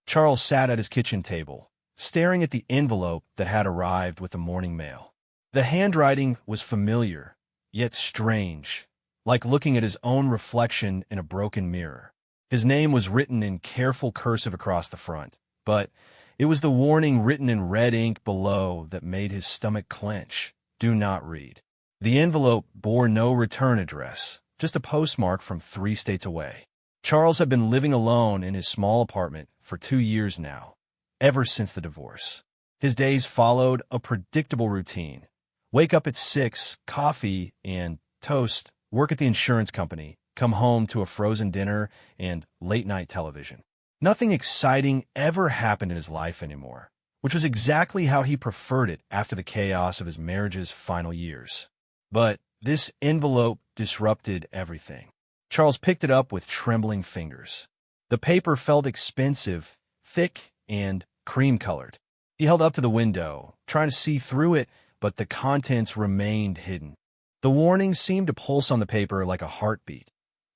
Charles sat at his kitchen table, staring at the envelope that had arrived with the morning mail. The handwriting was familiar, yet strange, like looking at his own reflection in a broken mirror. His name was written in careful cursive across the front, but it was the warning written in red ink below that made his stomach clench. Do not read. The envelope bore no return address, just a postmark from 3 states away. Charles had been living alone in his small apartment for 2 years now, ever since the divorce. His days followed a predictable routine. Wake up at 6, coffee and toast, work at the insurance company, come home to a frozen dinner and late-night television. Nothing exciting ever happened in his life anymore, which was exactly how he preferred it after the chaos of his marriage's final years. But this envelope disrupted everything. Charles picked it up with trembling fingers. The paper felt expensive, thick, and cream-colored. He held up to the window, trying to see through it, but the contents remained hidden. The warning seemed to pulse on the paper like a heartbeat.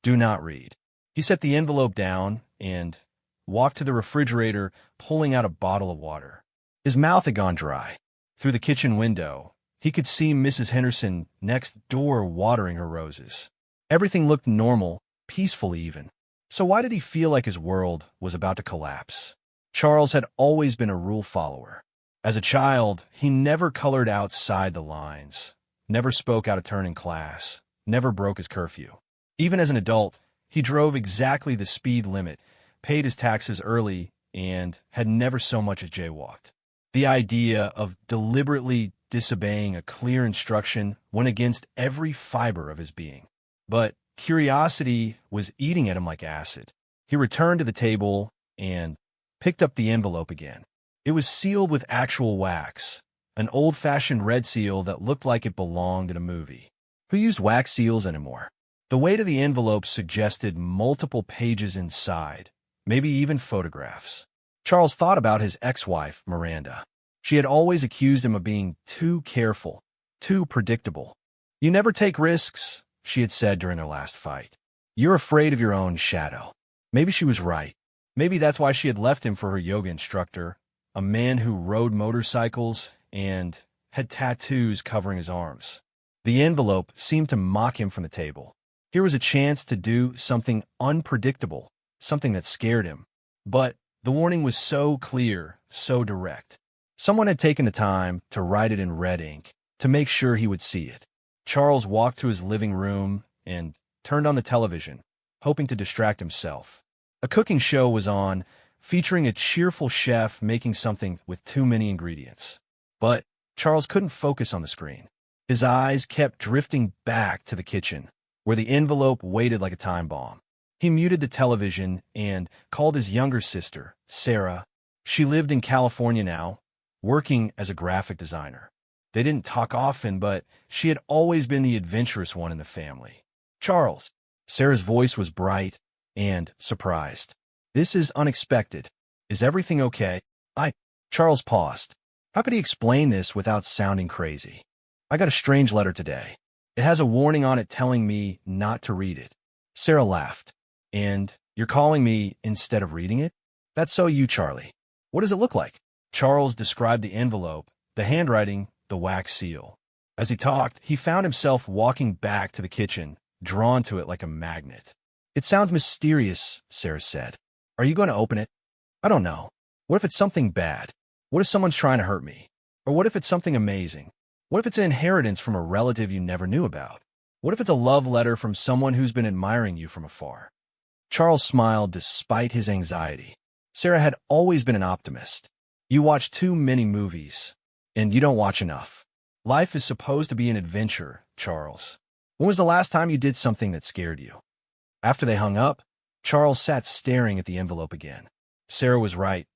Do not read. He set the envelope down and walked to the refrigerator, pulling out a bottle of water. His mouth had gone dry. Through the kitchen window, he could see Mrs. Henderson next door watering her roses. Everything looked normal, peaceful even. So why did he feel like his world was about to collapse? Charles had always been a rule follower. As a child, he never colored outside the lines, never spoke out of turn in class, never broke his curfew. Even as an adult, he drove exactly the speed limit, paid his taxes early, and had never so much as jaywalked. The idea of deliberately disobeying a clear instruction went against every fiber of his being. But curiosity was eating at him like acid. He returned to the table and picked up the envelope again. It was sealed with actual wax, an old-fashioned red seal that looked like it belonged in a movie. Who used wax seals anymore? The weight of the envelope suggested multiple pages inside, maybe even photographs. Charles thought about his ex-wife, Miranda. She had always accused him of being too careful, too predictable. "You never take risks," she had said during their last fight. "You're afraid of your own shadow." Maybe she was right. Maybe that's why she had left him for her yoga instructor, a man who rode motorcycles and had tattoos covering his arms. The envelope seemed to mock him from the table. Here was a chance to do something unpredictable, something that scared him. But the warning was so clear, so direct. Someone had taken the time to write it in red ink, to make sure he would see it. Charles walked to his living room and turned on the television, hoping to distract himself. A cooking show was on, featuring a cheerful chef making something with too many ingredients. But Charles couldn't focus on the screen. His eyes kept drifting back to the kitchen, where the envelope waited like a time bomb. He muted the television and called his younger sister, Sarah. She lived in California now, working as a graphic designer. They didn't talk often, but she had always been the adventurous one in the family. "Charles." Sarah's voice was bright and surprised. "This is unexpected. Is everything okay?" Charles paused. How could he explain this without sounding crazy? "I got a strange letter today. It has a warning on it telling me not to read it." Sarah laughed. "And you're calling me instead of reading it? That's so you, Charlie. What does it look like?" Charles described the envelope, the handwriting, the wax seal. As he talked, he found himself walking back to the kitchen, drawn to it like a magnet. "It sounds mysterious," Sarah said. "Are you going to open it?" "I don't know. What if it's something bad? What if someone's trying to hurt me? Or what if it's something amazing? What if it's an inheritance from a relative you never knew about? What if it's a love letter from someone who's been admiring you from afar?" Charles smiled despite his anxiety. Sarah had always been an optimist. "You watch too many movies, and you don't watch enough. Life is supposed to be an adventure, Charles. When was the last time you did something that scared you?" After they hung up, Charles sat staring at the envelope again. Sarah was right.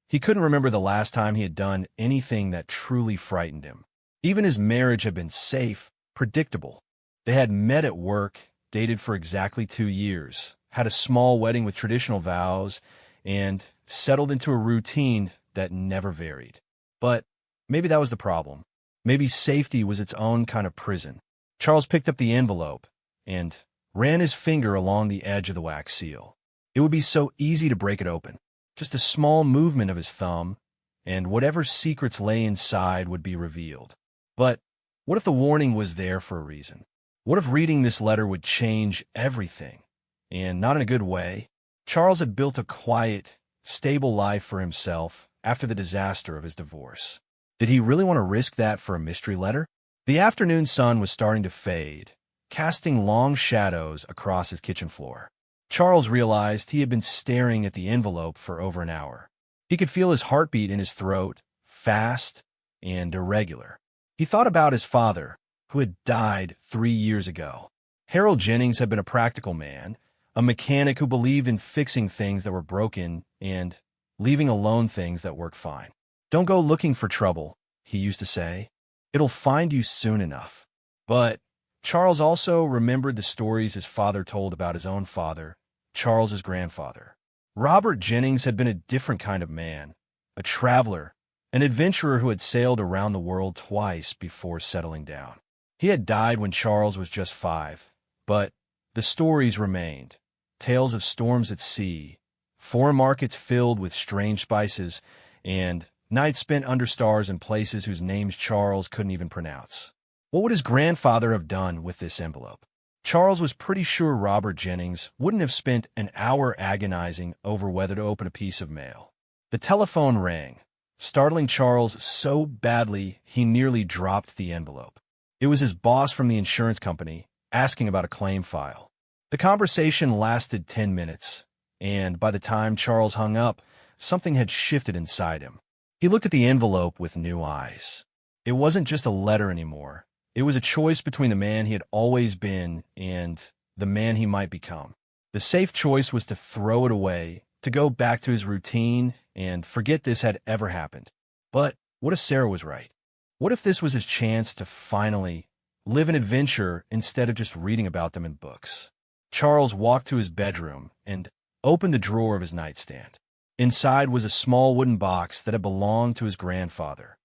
He couldn't remember the last time he had done anything that truly frightened him. Even his marriage had been safe, predictable. They had met at work, dated for exactly 2 years, had a small wedding with traditional vows, and settled into a routine that never varied. But maybe that was the problem. Maybe safety was its own kind of prison. Charles picked up the envelope and ran his finger along the edge of the wax seal. It would be so easy to break it open. Just a small movement of his thumb, and whatever secrets lay inside would be revealed. But what if the warning was there for a reason? What if reading this letter would change everything? And not in a good way. Charles had built a quiet, stable life for himself after the disaster of his divorce. Did he really want to risk that for a mystery letter? The afternoon sun was starting to fade, casting long shadows across his kitchen floor. Charles realized he had been staring at the envelope for over an hour. He could feel his heartbeat in his throat, fast and irregular. He thought about his father, who had died 3 years ago. Harold Jennings had been a practical man, a mechanic who believed in fixing things that were broken and leaving alone things that worked fine. "Don't go looking for trouble," he used to say. "It'll find you soon enough." But Charles also remembered the stories his father told about his own father, Charles's grandfather. Robert Jennings had been a different kind of man, a traveler, an adventurer who had sailed around the world twice before settling down. He had died when Charles was just 5, but the stories remained. Tales of storms at sea, foreign markets filled with strange spices, and nights spent under stars in places whose names Charles couldn't even pronounce. What would his grandfather have done with this envelope? Charles was pretty sure Robert Jennings wouldn't have spent an hour agonizing over whether to open a piece of mail. The telephone rang, startling Charles so badly he nearly dropped the envelope. It was his boss from the insurance company, asking about a claim file. The conversation lasted 10 minutes, and by the time Charles hung up, something had shifted inside him. He looked at the envelope with new eyes. It wasn't just a letter anymore. It was a choice between the man he had always been and the man he might become. The safe choice was to throw it away, to go back to his routine and forget this had ever happened. But what if Sarah was right? What if this was his chance to finally live an adventure instead of just reading about them in books? Charles walked to his bedroom and opened the drawer of his nightstand. Inside was a small wooden box that had belonged to his grandfather,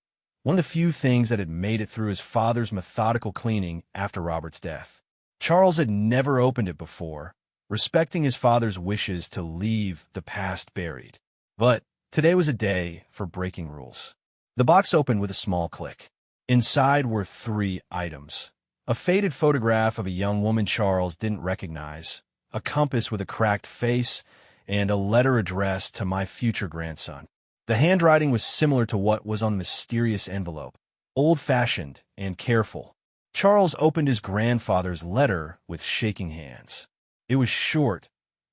one of the few things that had made it through his father's methodical cleaning after Robert's death. Charles had never opened it before, respecting his father's wishes to leave the past buried. But today was a day for breaking rules. The box opened with a small click. Inside were 3 items: a faded photograph of a young woman Charles didn't recognize, a compass with a cracked face, and a letter addressed to my future grandson. The handwriting was similar to what was on the mysterious envelope, old-fashioned and careful. Charles opened his grandfather's letter with shaking hands. It was short.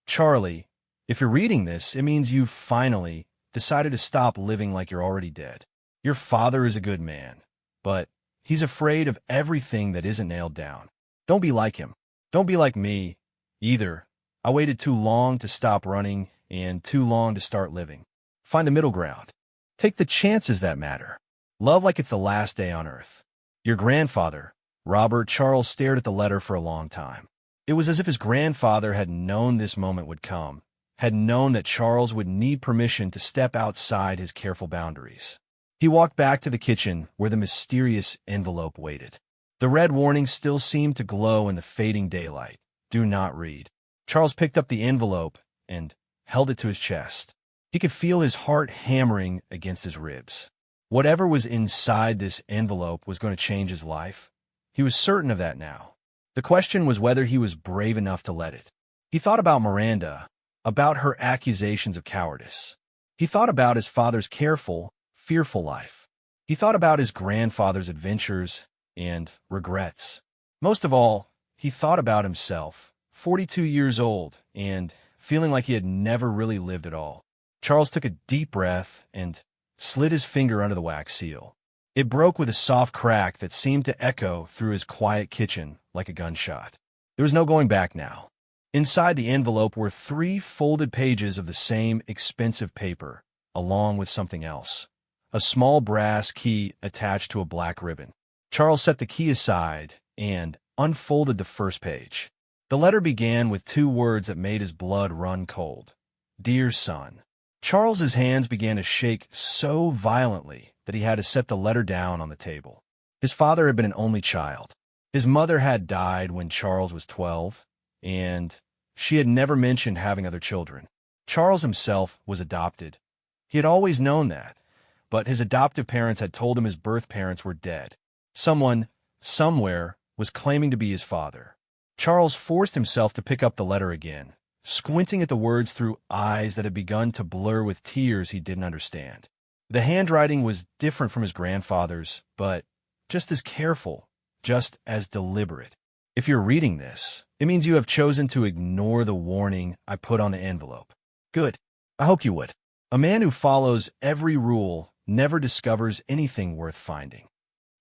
"Charlie, if you're reading this, it means you've finally decided to stop living like you're already dead. Your father is a good man, but he's afraid of everything that isn't nailed down. Don't be like him. Don't be like me, either. I waited too long to stop running and too long to start living. Find the middle ground. Take the chances that matter. Love like it's the last day on earth. Your grandfather." Robert Charles stared at the letter for a long time. It was as if his grandfather had known this moment would come, had known that Charles would need permission to step outside his careful boundaries. He walked back to the kitchen where the mysterious envelope waited. The red warning still seemed to glow in the fading daylight. "Do not read." Charles picked up the envelope and held it to his chest. He could feel his heart hammering against his ribs. Whatever was inside this envelope was going to change his life. He was certain of that now. The question was whether he was brave enough to let it. He thought about Miranda, about her accusations of cowardice. He thought about his father's careful, fearful life. He thought about his grandfather's adventures and regrets. Most of all, he thought about himself, 42 years old, and feeling like he had never really lived at all. Charles took a deep breath and slid his finger under the wax seal. It broke with a soft crack that seemed to echo through his quiet kitchen like a gunshot. There was no going back now. Inside the envelope were 3 folded pages of the same expensive paper, along with something else: a small brass key attached to a black ribbon. Charles set the key aside and unfolded the first page. The letter began with 2 words that made his blood run cold: "Dear son." Charles's hands began to shake so violently that he had to set the letter down on the table. His father had been an only child. His mother had died when Charles was 12, and she had never mentioned having other children. Charles himself was adopted, He had always known that, but his adoptive parents had told him his birth parents were dead. Someone, somewhere, was claiming to be his father. Charles forced himself to pick up the letter again, squinting at the words through eyes that had begun to blur with tears he didn't understand. The handwriting was different from his grandfather's, but just as careful, just as deliberate. If you're reading this, it means you have chosen to ignore the warning I put on the envelope. Good. I hoped you would. A man who follows every rule never discovers anything worth finding.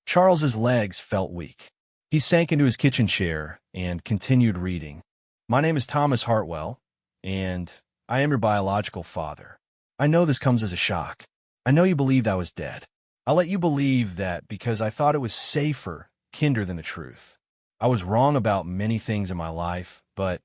Charles's legs felt weak. He sank into his kitchen chair and continued reading. My name is Thomas Hartwell, and I am your biological father. I know this comes as a shock. I know you believed I was dead. I'll let you believe that because I thought it was safer, kinder than the truth. I was wrong about many things in my life, but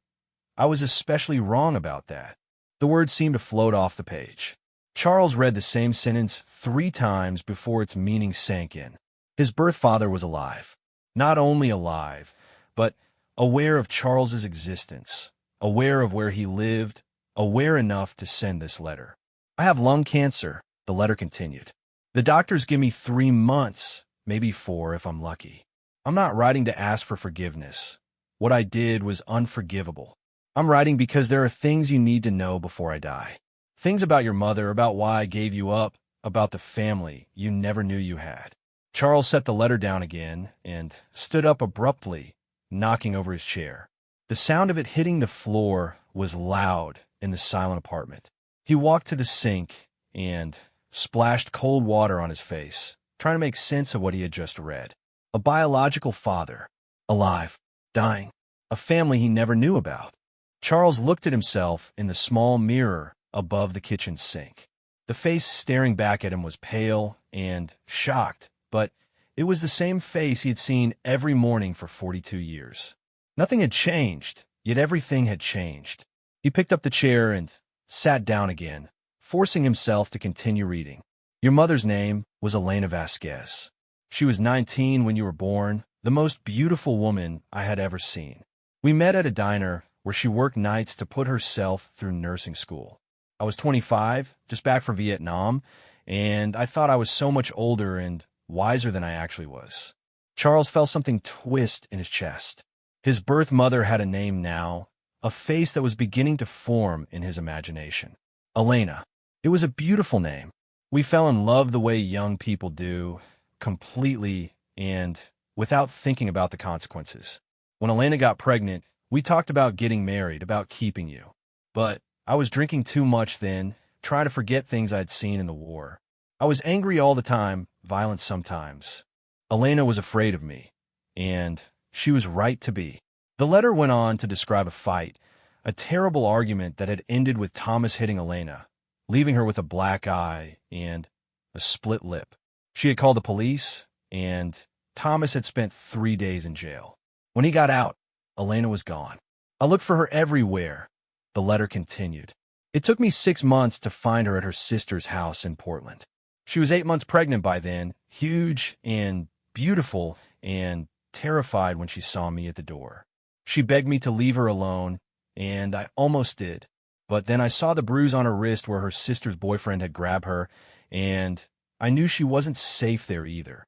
I was especially wrong about that. The words seemed to float off the page. Charles read the same sentence 3 times before its meaning sank in. His birth father was alive. Not only alive, but aware of Charles's existence, aware of where he lived, aware enough to send this letter. I have lung cancer, the letter continued. The doctors give me 3 months, maybe 4 if I'm lucky. I'm not writing to ask for forgiveness. What I did was unforgivable. I'm writing because there are things you need to know before I die. Things about your mother, about why I gave you up, about the family you never knew you had. Charles set the letter down again and stood up abruptly, knocking over his chair. The sound of it hitting the floor was loud in the silent apartment. He walked to the sink and splashed cold water on his face, trying to make sense of what he had just read. A biological father, alive, dying, a family he never knew about. Charles looked at himself in the small mirror above the kitchen sink. The face staring back at him was pale and shocked, but it was the same face he had seen every morning for 42 years. Nothing had changed, yet everything had changed. He picked up the chair and sat down again, forcing himself to continue reading. Your mother's name was Elena Vasquez. She was 19 when you were born, the most beautiful woman I had ever seen. We met at a diner where she worked nights to put herself through nursing school. I was 25, just back from Vietnam, and I thought I was so much older and wiser than I actually was. Charles felt something twist in his chest. His birth mother had a name now, a face that was beginning to form in his imagination. Elena. It was a beautiful name. We fell in love the way young people do, completely and without thinking about the consequences. When Elena got pregnant, we talked about getting married, about keeping you. But I was drinking too much then, trying to forget things I'd seen in the war. I was angry all the time, violent sometimes. Elena was afraid of me, and she was right to be. The letter went on to describe a fight, a terrible argument that had ended with Thomas hitting Elena, leaving her with a black eye and a split lip. She had called the police, and Thomas had spent 3 days in jail. When he got out, Elena was gone. I looked for her everywhere. The letter continued. It took me 6 months to find her at her sister's house in Portland. She was 8 months pregnant by then, huge and beautiful and terrified when she saw me at the door. She begged me to leave her alone, and I almost did. But then I saw the bruise on her wrist where her sister's boyfriend had grabbed her, and I knew she wasn't safe there either.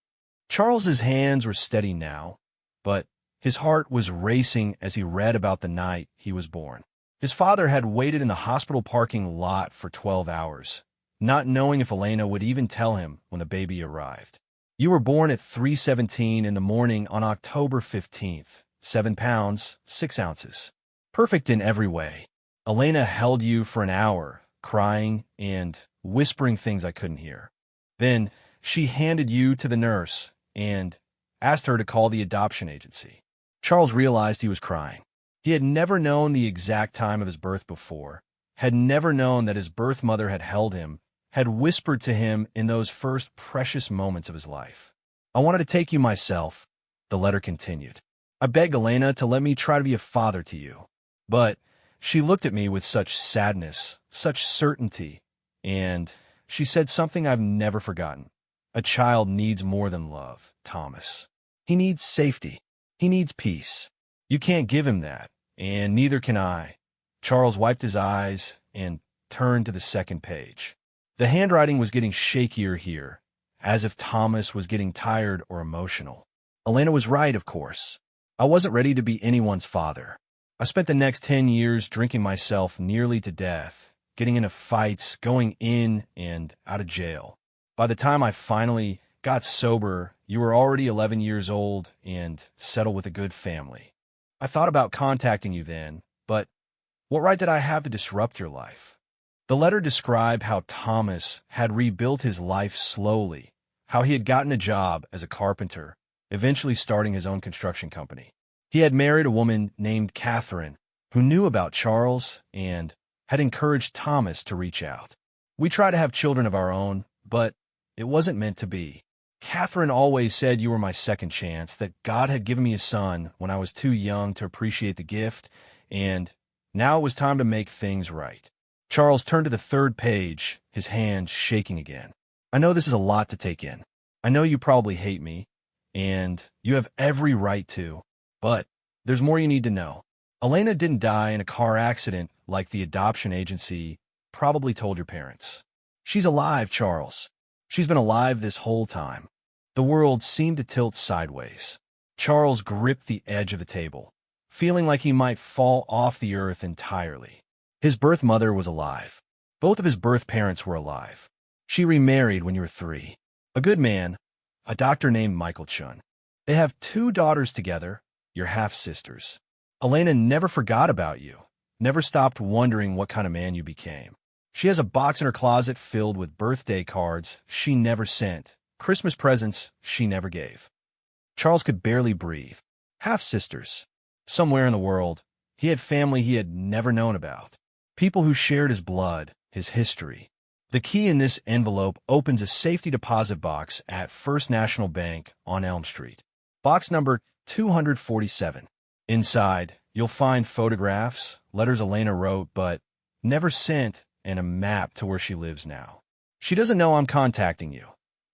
Charles's hands were steady now, but his heart was racing as he read about the night he was born. His father had waited in the hospital parking lot for 12 hours, not knowing if Elena would even tell him when the baby arrived. You were born at 3:17 in the morning on October 15th, 7 pounds, 6 ounces. Perfect in every way. Elena held you for an hour, crying and whispering things I couldn't hear. Then she handed you to the nurse and asked her to call the adoption agency. Charles realized he was crying. He had never known the exact time of his birth before, had never known that his birth mother had held him, had whispered to him in those first precious moments of his life. I wanted to take you myself, the letter continued. I begged Elena to let me try to be a father to you. But she looked at me with such sadness, such certainty, and she said something I've never forgotten. A child needs more than love, Thomas. He needs safety. He needs peace. You can't give him that, and neither can I. Charles wiped his eyes and turned to the second page. The handwriting was getting shakier here, as if Thomas was getting tired or emotional. Elena was right, of course. I wasn't ready to be anyone's father. I spent the next 10 years drinking myself nearly to death, getting into fights, going in and out of jail. By the time I finally got sober, you were already 11 years old and settled with a good family. I thought about contacting you then, but what right did I have to disrupt your life? The letter described how Thomas had rebuilt his life slowly, how he had gotten a job as a carpenter, eventually starting his own construction company. He had married a woman named Catherine, who knew about Charles and had encouraged Thomas to reach out. We tried to have children of our own, but it wasn't meant to be. Catherine always said you were my second chance, that God had given me a son when I was too young to appreciate the gift, and now it was time to make things right. Charles turned to the third page, his hand shaking again. I know this is a lot to take in. I know you probably hate me, and you have every right to, but there's more you need to know. Elena didn't die in a car accident like the adoption agency probably told your parents. She's alive, Charles. She's been alive this whole time. The world seemed to tilt sideways. Charles gripped the edge of the table, feeling like he might fall off the earth entirely. His birth mother was alive. Both of his birth parents were alive. She remarried when you were 3. A good man, a doctor named Michael Chun. They have 2 daughters together, your half-sisters. Elena never forgot about you, never stopped wondering what kind of man you became. She has a box in her closet filled with birthday cards she never sent, Christmas presents she never gave. Charles could barely breathe. Half-sisters. Somewhere in the world, he had family he had never known about. People who shared his blood, his history. The key in this envelope opens a safety deposit box at First National Bank on Elm Street. Box number 247. Inside, you'll find photographs, letters Elena wrote but never sent, and a map to where she lives now. She doesn't know I'm contacting you.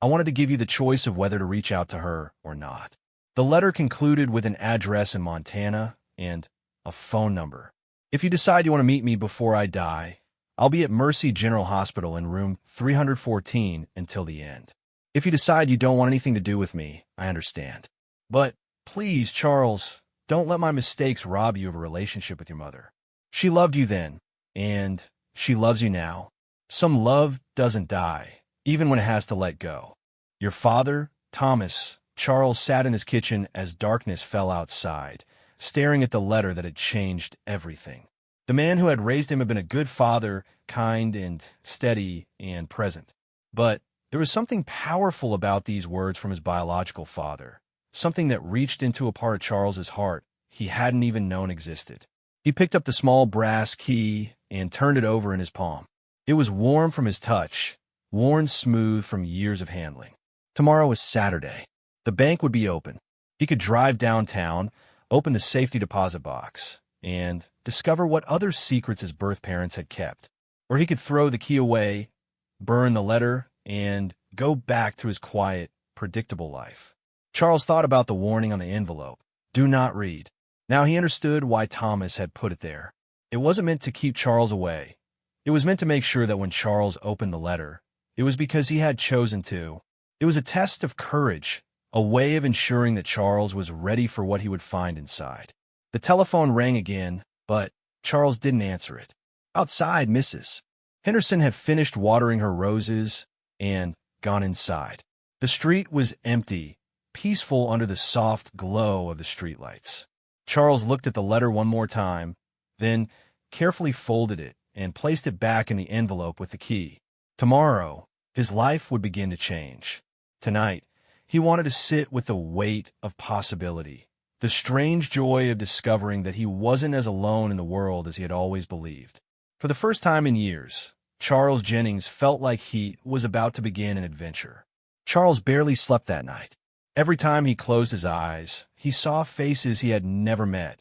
I wanted to give you the choice of whether to reach out to her or not. The letter concluded with an address in Montana and a phone number. If you decide you want to meet me before I die, I'll be at Mercy General Hospital in room 314 until the end. If you decide you don't want anything to do with me, I understand. But please, Charles, don't let my mistakes rob you of a relationship with your mother. She loved you then, and she loves you now. Some love doesn't die, even when it has to let go. Your father, Thomas, Charles sat in his kitchen as darkness fell outside, staring at the letter that had changed everything. The man who had raised him had been a good father, kind and steady and present. But there was something powerful about these words from his biological father, something that reached into a part of Charles's heart he hadn't even known existed. He picked up the small brass key and turned it over in his palm. It was warm from his touch, worn smooth from years of handling. Tomorrow was Saturday. The bank would be open. He could drive downtown, open the safety deposit box, and discover what other secrets his birth parents had kept. Or he could throw the key away, burn the letter, and go back to his quiet, predictable life. Charles thought about the warning on the envelope. Do not read. Now he understood why Thomas had put it there. It wasn't meant to keep Charles away. It was meant to make sure that when Charles opened the letter, it was because he had chosen to. It was a test of courage, a way of ensuring that Charles was ready for what he would find inside. The telephone rang again, but Charles didn't answer it. Outside, Mrs. Henderson had finished watering her roses and gone inside. The street was empty, peaceful under the soft glow of the streetlights. Charles looked at the letter one more time, then carefully folded it and placed it back in the envelope with the key. Tomorrow, his life would begin to change. Tonight, he wanted to sit with the weight of possibility, the strange joy of discovering that he wasn't as alone in the world as he had always believed. For the first time in years, Charles Jennings felt like he was about to begin an adventure. Charles barely slept that night. Every time he closed his eyes, he saw faces he had never met.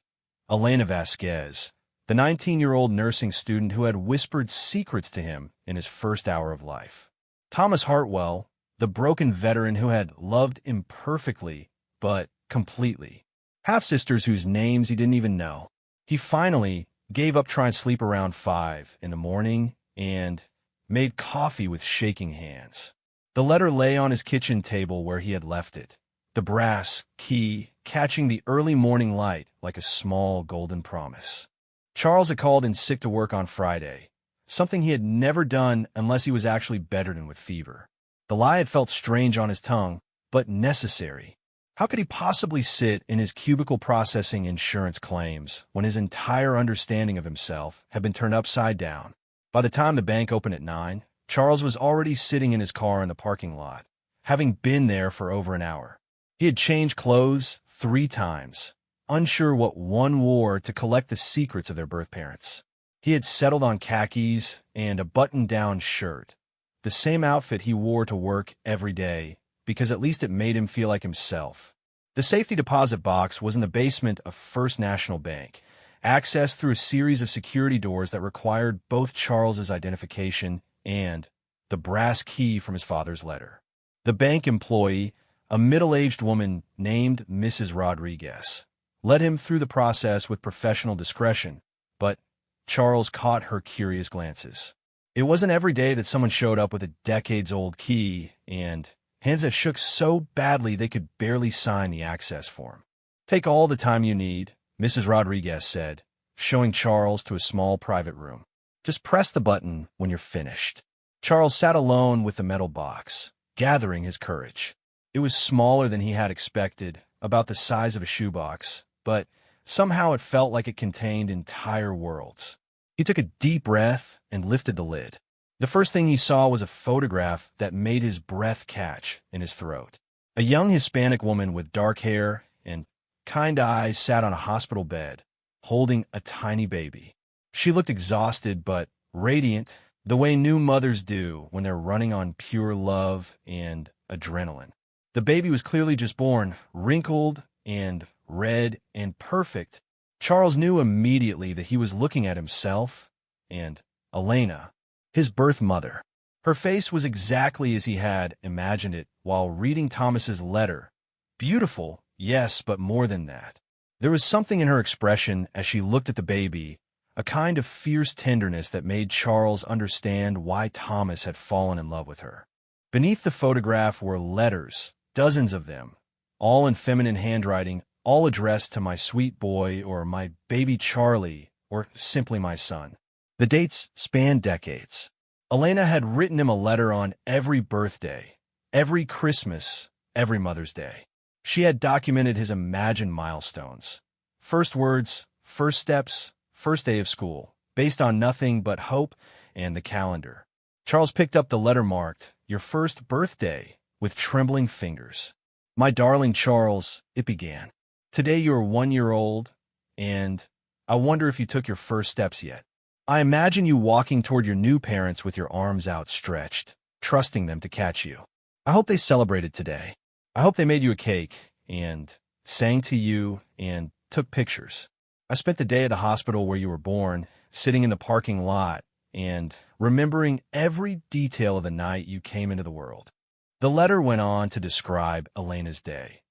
Elena Vasquez, the 19-year-old nursing student who had whispered secrets to him in his first hour of life. Thomas Hartwell, the broken veteran who had loved imperfectly, but completely. Half-sisters whose names he didn't even know. He finally gave up trying to sleep around 5 in the morning, and made coffee with shaking hands. The letter lay on his kitchen table where he had left it, the brass key catching the early morning light like a small golden promise. Charles had called in sick to work on Friday, something he had never done unless he was actually bedridden with fever. The lie had felt strange on his tongue, but necessary. How could he possibly sit in his cubicle processing insurance claims when his entire understanding of himself had been turned upside down? By the time the bank opened at 9, Charles was already sitting in his car in the parking lot, having been there for over an hour. He had changed clothes 3 times, unsure what one wore to collect the secrets of their birth parents. He had settled on khakis and a button-down shirt, the same outfit he wore to work every day, because at least it made him feel like himself. The safety deposit box was in the basement of First National Bank, accessed through a series of security doors that required both Charles's identification and the brass key from his father's letter. The bank employee, a middle-aged woman named Mrs. Rodriguez, led him through the process with professional discretion, but Charles caught her curious glances. It wasn't every day that someone showed up with a decades-old key and hands that shook so badly they could barely sign the access form. "Take all the time you need," Mrs. Rodriguez said, showing Charles to a small private room. "Just press the button when you're finished." Charles sat alone with the metal box, gathering his courage. It was smaller than he had expected, about the size of a shoebox, but somehow it felt like it contained entire worlds. He took a deep breath and lifted the lid. The first thing he saw was a photograph that made his breath catch in his throat. A young Hispanic woman with dark hair and kind eyes sat on a hospital bed, holding a tiny baby. She looked exhausted but radiant, the way new mothers do when they're running on pure love and adrenaline. The baby was clearly just born, wrinkled and red and perfect. Charles knew immediately that he was looking at himself and Elena, his birth mother. Her face was exactly as he had imagined it while reading Thomas's letter. Beautiful, yes, but more than that. There was something in her expression as she looked at the baby, a kind of fierce tenderness that made Charles understand why Thomas had fallen in love with her. Beneath the photograph were letters, dozens of them, all in feminine handwriting, all addressed to my sweet boy or my baby Charlie or simply my son. The dates spanned decades. Elena had written him a letter on every birthday, every Christmas, every Mother's Day. She had documented his imagined milestones. First words, first steps, first day of school, based on nothing but hope and the calendar. Charles picked up the letter marked, "Your first birthday," with trembling fingers. "My darling Charles," it began. "Today you are 1 year old, and I wonder if you took your first steps yet. I imagine you walking toward your new parents with your arms outstretched, trusting them to catch you. I hope they celebrated today. I hope they made you a cake, and sang to you, and took pictures. I spent the day at the hospital where you were born, sitting in the parking lot, and remembering every detail of the night you came into the world." The letter went on to describe Elena's day,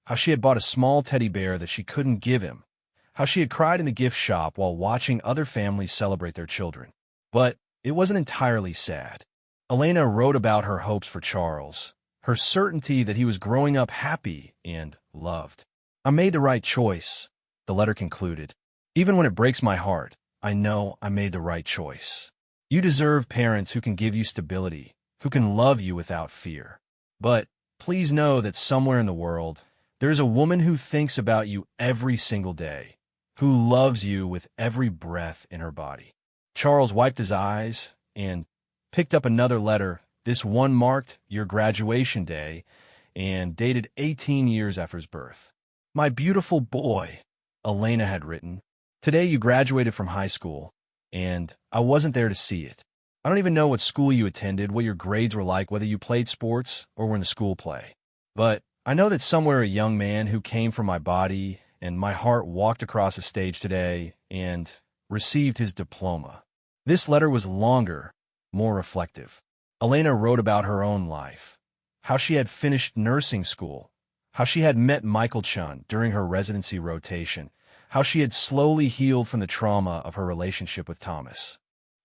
how she had bought a small teddy bear that she couldn't give him, how she had cried in the gift shop while watching other families celebrate their children. But it wasn't entirely sad. Elena wrote about her hopes for Charles, her certainty that he was growing up happy and loved. "I made the right choice," the letter concluded. "Even when it breaks my heart, I know I made the right choice. You deserve parents who can give you stability, who can love you without fear. But please know that somewhere in the world, there is a woman who thinks about you every single day, who loves you with every breath in her body." Charles wiped his eyes and picked up another letter. This one marked your graduation day and dated 18 years after his birth. "My beautiful boy," Elena had written. "Today you graduated from high school, and I wasn't there to see it. I don't even know what school you attended, what your grades were like, whether you played sports or were in the school play. But I know that somewhere a young man who came from my body and my heart walked across a stage today and received his diploma." This letter was longer, more reflective. Elena wrote about her own life, how she had finished nursing school, how she had met Michael Chun during her residency rotation, how she had slowly healed from the trauma of her relationship with Thomas.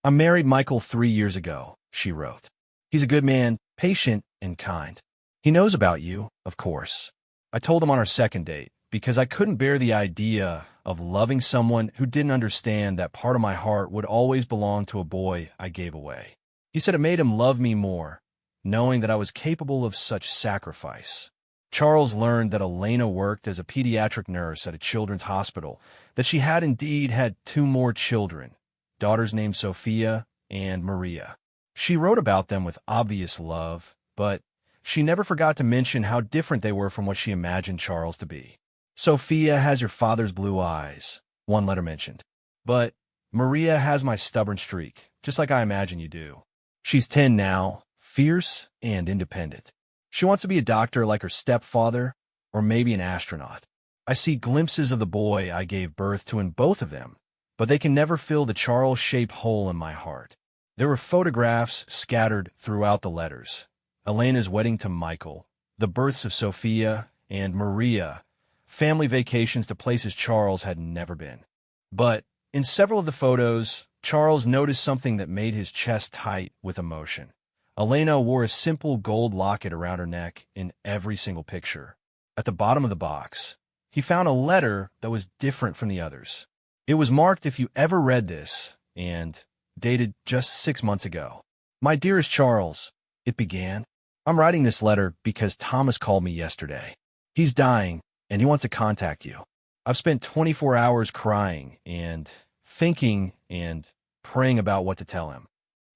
"I married Michael 3 years ago," she wrote. He's a good man, patient and kind. He knows about you, of course. I told him on our second date, because I couldn't bear the idea of loving someone who didn't understand that part of my heart would always belong to a boy I gave away. He said it made him love me more, knowing that I was capable of such sacrifice. Charles learned that Elena worked as a pediatric nurse at a children's hospital, that she had indeed had 2 more children, daughters named Sophia and Maria. She wrote about them with obvious love, but she never forgot to mention how different they were from what she imagined Charles to be. Sophia has your father's blue eyes, one letter mentioned. But Maria has my stubborn streak, just like I imagine you do. She's 10 now, fierce and independent. She wants to be a doctor like her stepfather, or maybe an astronaut. I see glimpses of the boy I gave birth to in both of them, but they can never fill the Charles-shaped hole in my heart. There were photographs scattered throughout the letters. Elena's wedding to Michael, the births of Sophia and Maria, family vacations to places Charles had never been. But in several of the photos, Charles noticed something that made his chest tight with emotion. Elena wore a simple gold locket around her neck in every single picture. At the bottom of the box, he found a letter that was different from the others. It was marked "If you ever read this," and dated just 6 months ago. "My dearest Charles," it began. "I'm writing this letter because Thomas called me yesterday. He's dying, and he wants to contact you. I've spent 24 hours crying and thinking and praying about what to tell him."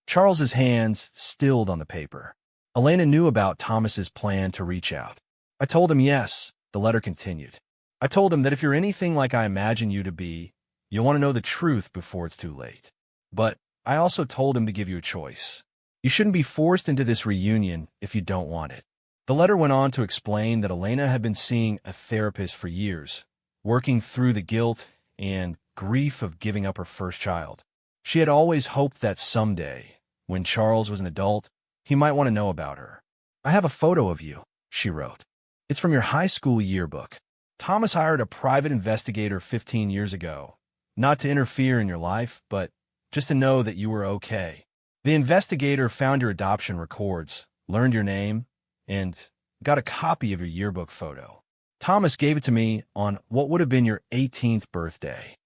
Charles's hands stilled on the paper. Elena knew about Thomas's plan to reach out. "I told him yes," the letter continued. "I told him that if you're anything like I imagine you to be, you'll want to know the truth before it's too late. But I also told him to give you a choice. You shouldn't be forced into this reunion if you don't want it." The letter went on to explain that Elena had been seeing a therapist for years, working through the guilt and grief of giving up her first child. She had always hoped that someday, when Charles was an adult, he might want to know about her. "I have a photo of you," she wrote. "It's from your high school yearbook. Thomas hired a private investigator 15 years ago, not to interfere in your life, but just to know that you were okay. The investigator found your adoption records, learned your name, and got a copy of your yearbook photo. Thomas gave it to me on what would have been your 18th birthday."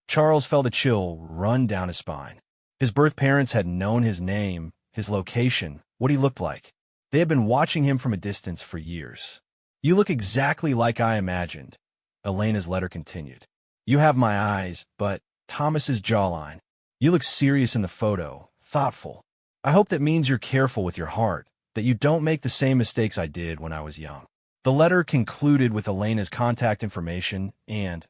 Charles felt a chill run down his spine. His birth parents had known his name, his location, what he looked like. They had been watching him from a distance for years. "You look exactly like I imagined," Elena's letter continued. "You have my eyes, but Thomas's jawline. You look serious in the photo, thoughtful. I hope that means you're careful with your heart, that you don't make the same mistakes I did when I was young." The letter concluded with Elena's contact information and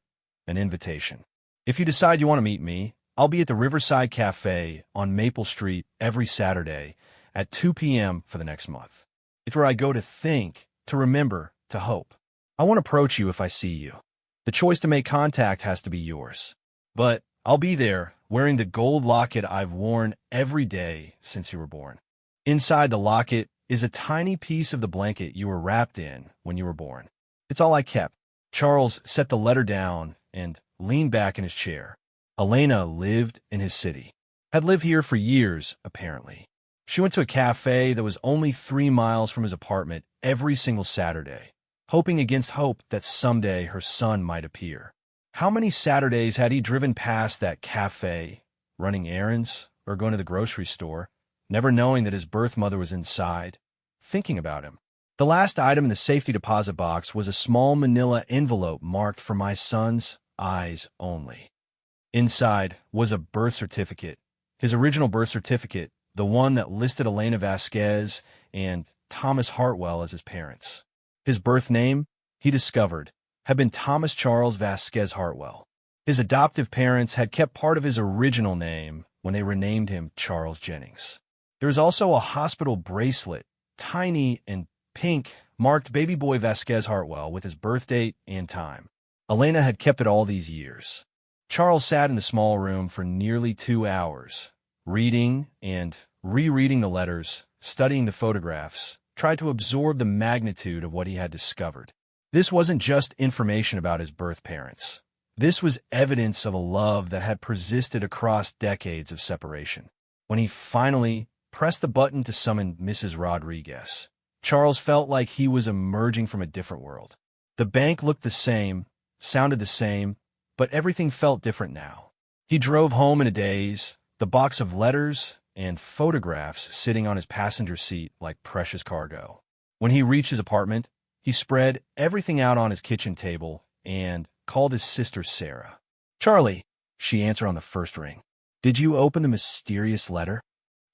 an invitation. "If you decide you want to meet me, I'll be at the Riverside Cafe on Maple Street every Saturday at 2 p.m. for the next month. It's where I go to think, to remember, to hope. I won't approach you if I see you. The choice to make contact has to be yours. But I'll be there wearing the gold locket I've worn every day since you were born. Inside the locket is a tiny piece of the blanket you were wrapped in when you were born. It's all I kept." Charles set the letter down and leaned back in his chair. Elena lived in his city. Had lived here for years, apparently. She went to a cafe that was only 3 miles from his apartment every single Saturday, hoping against hope that someday her son might appear. How many Saturdays had he driven past that cafe, running errands or going to the grocery store, never knowing that his birth mother was inside, thinking about him? The last item in the safety deposit box was a small manila envelope marked "For my son's eyes only." Inside was a birth certificate, his original birth certificate, the one that listed Elena Vasquez and Thomas Hartwell as his parents. His birth name, he discovered, had been Thomas Charles Vasquez Hartwell. His adoptive parents had kept part of his original name when they renamed him Charles Jennings. There was also a hospital bracelet, tiny and pink, marked baby boy Vasquez Hartwell with his birth date and time. Elena had kept it all these years. Charles sat in the small room for nearly 2 hours, reading and rereading the letters, studying the photographs, tried to absorb the magnitude of what he had discovered. This wasn't just information about his birth parents. This was evidence of a love that had persisted across decades of separation. When he finally pressed the button to summon Mrs. Rodriguez. Charles felt like he was emerging from a different world. The bank looked the same, sounded the same, but everything felt different now. He drove home in a daze, the box of letters and photographs sitting on his passenger seat like precious cargo. When he reached his apartment, he spread everything out on his kitchen table and called his sister Sarah. "Charlie," she answered on the first ring. "Did you open the mysterious letter?"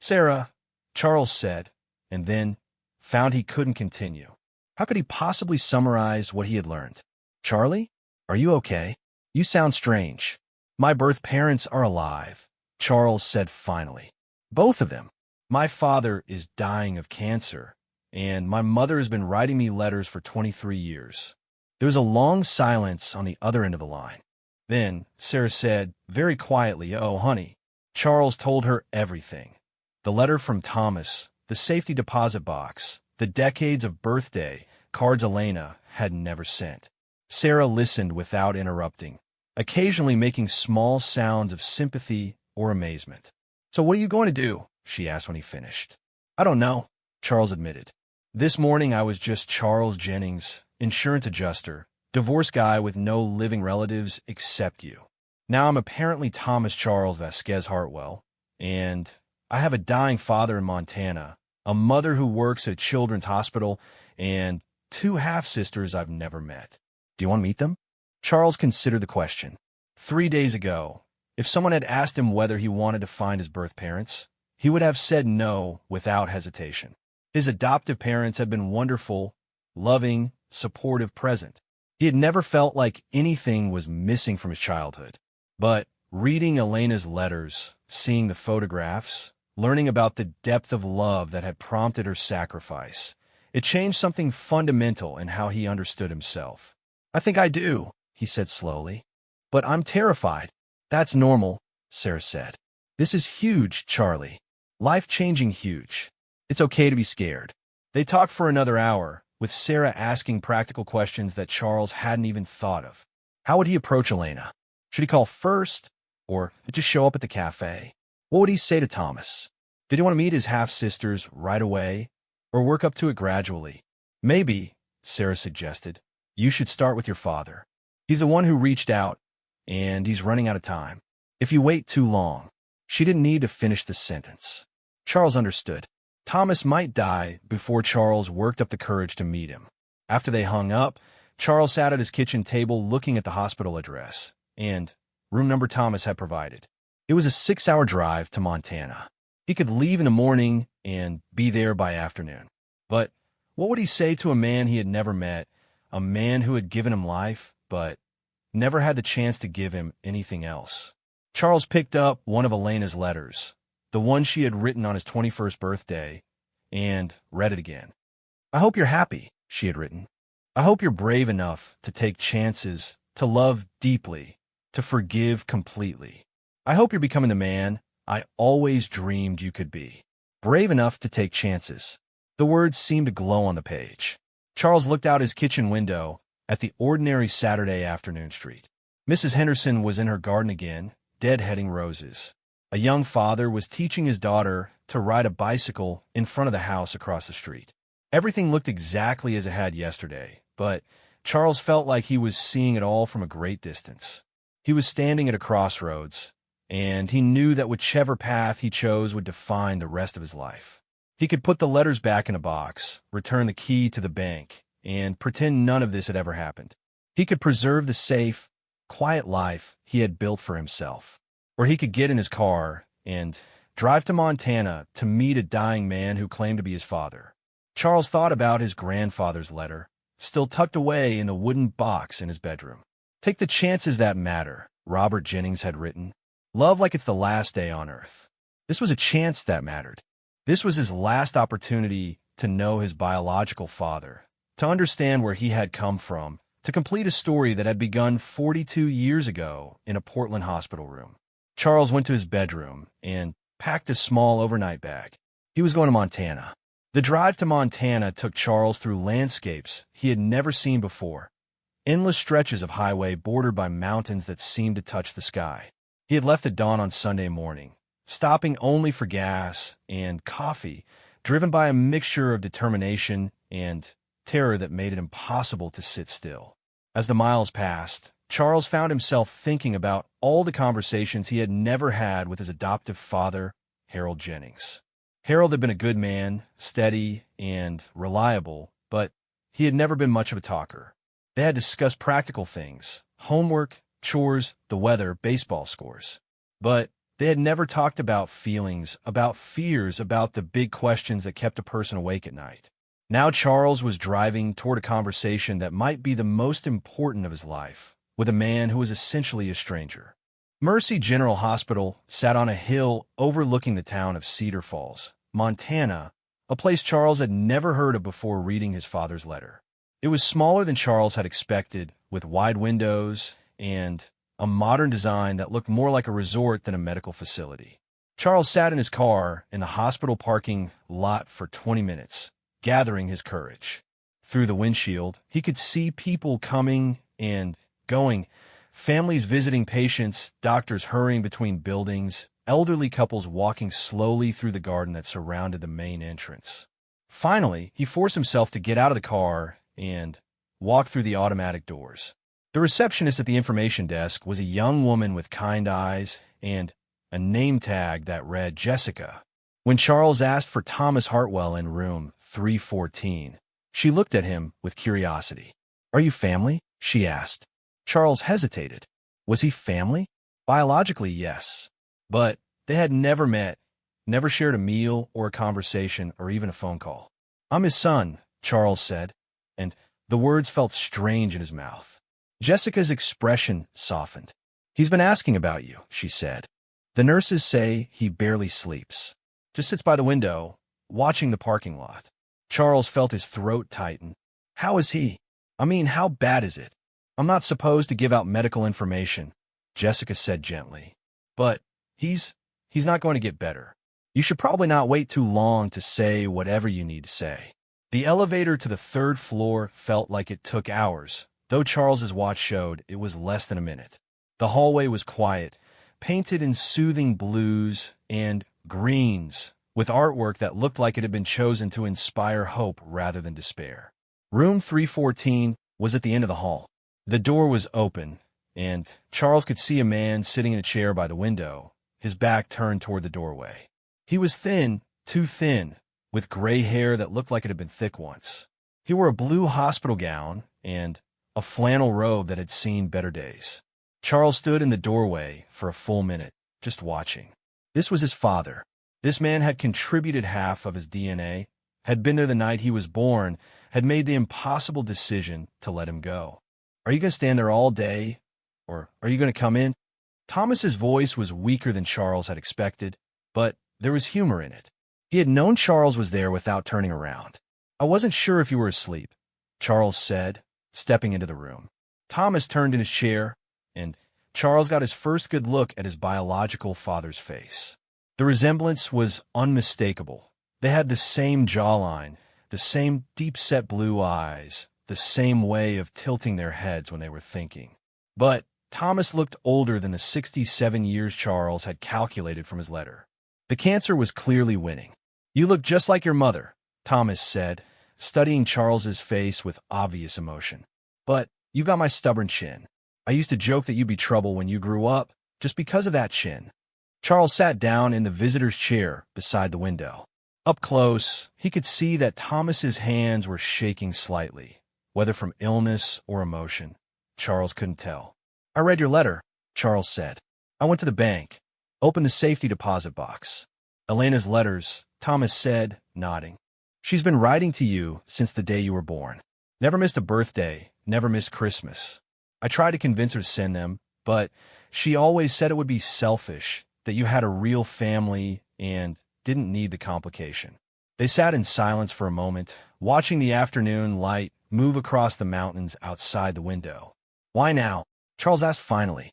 "Sarah," Charles said, and then found he couldn't continue. How could he possibly summarize what he had learned? "Charlie, are you okay? You sound strange." "My birth parents are alive," Charles said finally. "Both of them. My father is dying of cancer, and my mother has been writing me letters for 23 years. There was a long silence on the other end of the line. Then Sarah said, very quietly, "Oh, honey." Charles told her everything. The letter from Thomas, the safety deposit box, the decades of birthday cards Elena had never sent. Sarah listened without interrupting, occasionally making small sounds of sympathy or amazement. "So what are you going to do?" she asked when he finished. "I don't know," Charles admitted. "This morning I was just Charles Jennings, insurance adjuster, divorce guy with no living relatives except you. Now I'm apparently Thomas Charles Vasquez Hartwell, and I have a dying father in Montana, a mother who works at a children's hospital, and 2 half-sisters I've never met. Do you want to meet them?" Charles considered the question. 3 days ago, if someone had asked him whether he wanted to find his birth parents, he would have said no without hesitation. His adoptive parents had been wonderful, loving, supportive, present. He had never felt like anything was missing from his childhood. But reading Elena's letters, seeing the photographs, learning about the depth of love that had prompted her sacrifice, it changed something fundamental in how he understood himself. "I think I do," he said slowly. "But I'm terrified." "That's normal," Sarah said. "This is huge, Charlie. Life-changing huge. It's okay to be scared." They talked for another hour, with Sarah asking practical questions that Charles hadn't even thought of. How would he approach Elena? Should he call first, or just show up at the cafe? What would he say to Thomas? Did he want to meet his half-sisters right away, or work up to it gradually? "Maybe," Sarah suggested, "you should start with your father. He's the one who reached out, and he's running out of time. If you wait too long." She didn't need to finish the sentence. Charles understood. Thomas might die before Charles worked up the courage to meet him. After they hung up, Charles sat at his kitchen table looking at the hospital address and room number Thomas had provided. It was a 6-hour drive to Montana. He could leave in the morning and be there by afternoon. But what would he say to a man he had never met, a man who had given him life, but never had the chance to give him anything else? Charles picked up one of Elena's letters, the one she had written on his 21st birthday, and read it again. "I hope you're happy," she had written. "I hope you're brave enough to take chances, to love deeply, to forgive completely. I hope you're becoming the man I always dreamed you could be. Brave enough to take chances." The words seemed to glow on the page. Charles looked out his kitchen window at the ordinary Saturday afternoon street. Mrs. Henderson was in her garden again, deadheading roses. A young father was teaching his daughter to ride a bicycle in front of the house across the street. Everything looked exactly as it had yesterday, but Charles felt like he was seeing it all from a great distance. He was standing at a crossroads, and he knew that whichever path he chose would define the rest of his life. He could put the letters back in a box, return the key to the bank, and pretend none of this had ever happened. He could preserve the safe, quiet life he had built for himself. Or he could get in his car and drive to Montana to meet a dying man who claimed to be his father. Charles thought about his grandfather's letter, still tucked away in the wooden box in his bedroom. "Take the chances that matter," Robert Jennings had written. "Love like it's the last day on earth." This was a chance that mattered. This was his last opportunity to know his biological father, to understand where he had come from, to complete a story that had begun 42 years ago in a Portland hospital room. Charles went to his bedroom and packed a small overnight bag. He was going to Montana. The drive to Montana took Charles through landscapes he had never seen before, endless stretches of highway bordered by mountains that seemed to touch the sky. He had left at dawn on Sunday morning, stopping only for gas and coffee, driven by a mixture of determination and terror that made it impossible to sit still. As the miles passed, Charles found himself thinking about all the conversations he had never had with his adoptive father, Harold Jennings. Harold had been a good man, steady and reliable, but he had never been much of a talker. They had discussed practical things, homework, chores, the weather, baseball scores. But they had never talked about feelings, about fears, about the big questions that kept a person awake at night. Now Charles was driving toward a conversation that might be the most important of his life, with a man who was essentially a stranger. Mercy General Hospital sat on a hill overlooking the town of Cedar Falls, Montana, a place Charles had never heard of before reading his father's letter. It was smaller than Charles had expected, with wide windows and a modern design that looked more like a resort than a medical facility. Charles sat in his car in the hospital parking lot for 20 minutes, gathering his courage. Through the windshield, he could see people coming and going, families visiting patients, doctors hurrying between buildings, elderly couples walking slowly through the garden that surrounded the main entrance. Finally, he forced himself to get out of the car and walk through the automatic doors. The receptionist at the information desk was a young woman with kind eyes and a name tag that read Jessica. When Charles asked for Thomas Hartwell in room 314, she looked at him with curiosity. "Are you family?" she asked. Charles hesitated. Was he family? Biologically, yes. But they had never met, never shared a meal or a conversation or even a phone call. "I'm his son," Charles said, and the words felt strange in his mouth. Jessica's expression softened. "He's been asking about you," she said. "The nurses say he barely sleeps. Just sits by the window, watching the parking lot." Charles felt his throat tighten. "How is he? I mean, how bad is it?" "I'm not supposed to give out medical information," Jessica said gently. "But he's not going to get better. You should probably not wait too long to say whatever you need to say." The elevator to the third floor felt like it took hours, though Charles's watch showed it was less than a minute. The hallway was quiet, painted in soothing blues and greens, with artwork that looked like it had been chosen to inspire hope rather than despair. Room 314 was at the end of the hall. The door was open, and Charles could see a man sitting in a chair by the window, his back turned toward the doorway. He was thin, too thin, with gray hair that looked like it had been thick once. He wore a blue hospital gown and a flannel robe that had seen better days. Charles stood in the doorway for a full minute, just watching. This was his father. This man had contributed half of his DNA, had been there the night he was born, had made the impossible decision to let him go. "Are you going to stand there all day, or are you going to come in?" Thomas's voice was weaker than Charles had expected, but there was humor in it. He had known Charles was there without turning around. "I wasn't sure if you were asleep," Charles said, stepping into the room. Thomas turned in his chair, and Charles got his first good look at his biological father's face. The resemblance was unmistakable. They had the same jawline, the same deep-set blue eyes, the same way of tilting their heads when they were thinking. But Thomas looked older than the 67 years Charles had calculated from his letter. The cancer was clearly winning. "You look just like your mother," Thomas said, studying Charles's face with obvious emotion. "But you've got my stubborn chin. I used to joke that you'd be trouble when you grew up, just because of that chin." Charles sat down in the visitor's chair beside the window. Up close, he could see that Thomas's hands were shaking slightly, whether from illness or emotion. Charles couldn't tell. "I read your letter," Charles said. "I went to the bank, opened the safety deposit box." "Elena's letters," Thomas said, nodding. "She's been writing to you since the day you were born. Never missed a birthday, never missed Christmas. I tried to convince her to send them, but she always said it would be selfish, that you had a real family and didn't need the complication." They sat in silence for a moment, watching the afternoon light move across the mountains outside the window. "Why now?" Charles asked finally.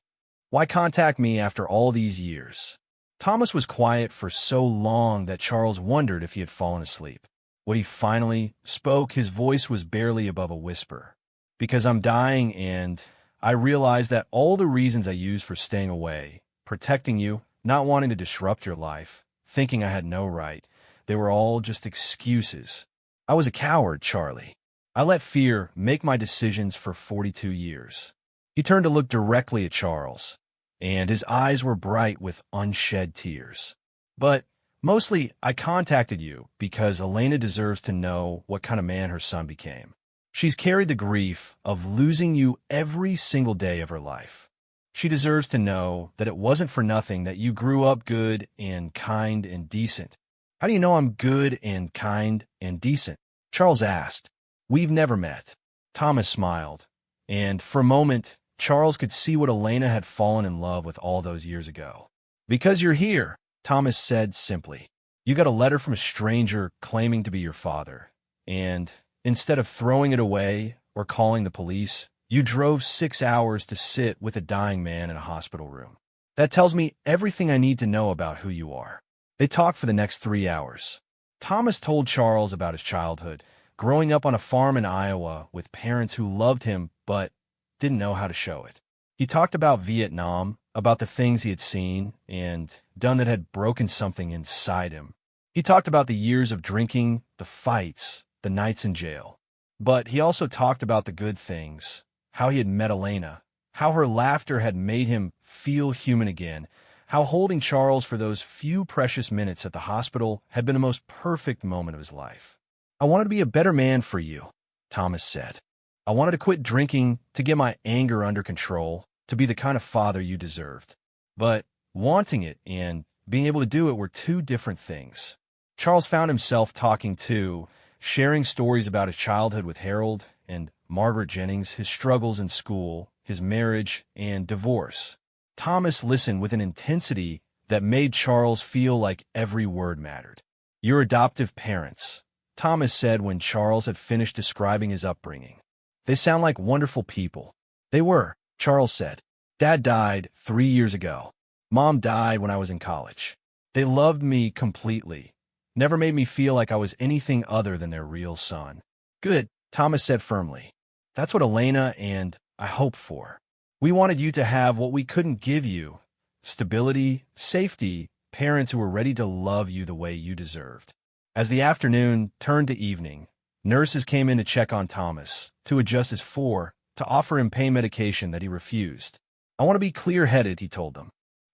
"Why contact me after all these years?" Thomas was quiet for so long that Charles wondered if he had fallen asleep. When he finally spoke, his voice was barely above a whisper. "Because I'm dying, and I realize that all the reasons I used for staying away, protecting you, not wanting to disrupt your life, thinking I had no right. They were all just excuses. I was a coward, Charlie. I let fear make my decisions for 42 years. He turned to look directly at Charles, and his eyes were bright with unshed tears. But mostly, I contacted you because Elena deserves to know what kind of man her son became. She's carried the grief of losing you every single day of her life. She deserves to know that it wasn't for nothing that you grew up good and kind and decent. How do you know I'm good and kind and decent? Charles asked. We've never met. Thomas smiled, and for a moment, Charles could see what Elena had fallen in love with all those years ago. Because you're here, Thomas said simply. You got a letter from a stranger claiming to be your father, and instead of throwing it away or calling the police, you drove 6 hours to sit with a dying man in a hospital room. That tells me everything I need to know about who you are. They talked for the next 3 hours. Thomas told Charles about his childhood, growing up on a farm in Iowa with parents who loved him but didn't know how to show it. He talked about Vietnam, about the things he had seen and done that had broken something inside him. He talked about the years of drinking, the fights, the nights in jail. But he also talked about the good things, how he had met Elena, how her laughter had made him feel human again, how holding Charles for those few precious minutes at the hospital had been the most perfect moment of his life. I wanted to be a better man for you, Thomas said. I wanted to quit drinking, to get my anger under control, to be the kind of father you deserved. But wanting it and being able to do it were two different things. Charles found himself talking too, sharing stories about his childhood with Harold and Margaret Jennings, his struggles in school, his marriage, and divorce. Thomas listened with an intensity that made Charles feel like every word mattered. Your adoptive parents, Thomas said when Charles had finished describing his upbringing. They sound like wonderful people. They were, Charles said. Dad died 3 years ago. Mom died when I was in college. They loved me completely, never made me feel like I was anything other than their real son. Good, Thomas said firmly. That's what Elena and I hoped for. We wanted you to have what we couldn't give you: stability, safety, parents who were ready to love you the way you deserved. As the afternoon turned to evening, nurses came in to check on Thomas, to adjust his to offer him pain medication that he refused. I want to be clear-headed, he told them.